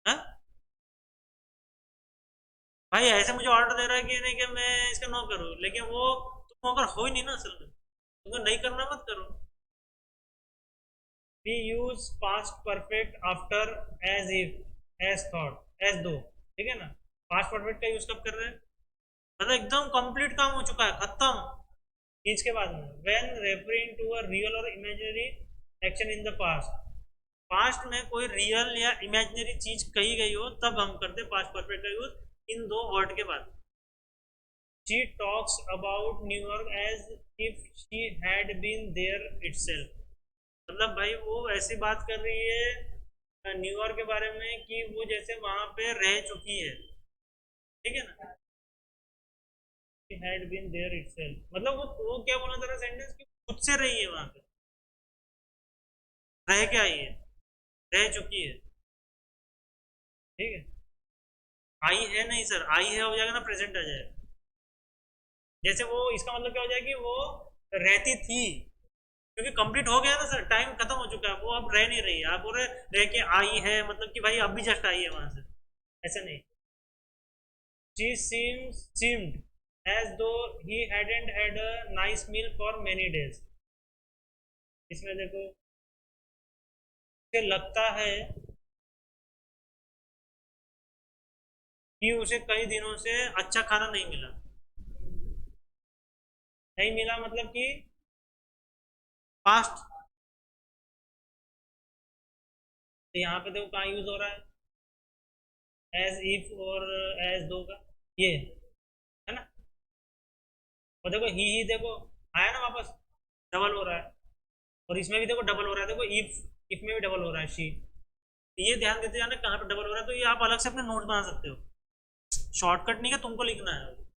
हाँ? भाई ऐसे मुझे ऑर्डर दे रहा है कि नहीं कि मैं इसका नौकर हूँ, लेकिन वो तुम नौकर हो ही नहीं ना असल में, तुमको नहीं करना मत करो। We use past perfect after as if, as thought, as though, ठीक है ना। पास्ट परफेक्ट का यूज कब कर रहे हैं, मतलब एकदम कंप्लीट काम हो चुका है, खत्म, चीज के बाद में, when referring to a real or imaginary action in the past, past में कोई रियल या इमेजिनरी चीज कही गई हो तब हम करते पास्ट परफेक्ट का यूज इन दो वर्ड के बाद। She talks about New York as if she had been there itself, मतलब भाई वो ऐसी बात कर रही है न्यूयॉर्क के बारे में कि वो जैसे वहां पे रह चुकी है, ठीक है ना। She had been there itself, मतलब वो क्या बोलना चाह रहा सेंटेंस कि खुद से रही है वहां पे, रह के आई है, रह चुकी है, ठीक है। आई है नहीं सर, आई है हो जाएगा ना, प्रेजेंट आ जाएगा, जैसे वो इसका मतलब क्या हो जाएगी, वो रहती थी, क्योंकि कंप्लीट हो गया ना सर, टाइम खत्म हो चुका है, वो अब रह नहीं रही है, आप बोल रहे रह के आई है, मतलब कि भाई अभी जस्ट आई है वहां से, ऐसा नहीं। She seemed as though he hadn't had a nice meal for many days, इसमें देखो, उसे लगता है कि उसे कई दिनों से अच्छा खाना नहीं मिला, नहीं मिला मतलब कि पास्ट, तो यहाँ पे देखो कहाँ यूज हो रहा है, एज इफ और एज दो का, ये है ना। और देखो ही देखो आया ना वापस, डबल हो रहा है, और इसमें भी देखो डबल हो रहा है, देखो इफ में भी डबल हो रहा है शी, ये ध्यान देते जाना कहाँ पे डबल हो रहा है, तो ये आप अलग से अपने नोट बना सकते हो, शॉर्टकट नहीं है, तुमको लिखना है।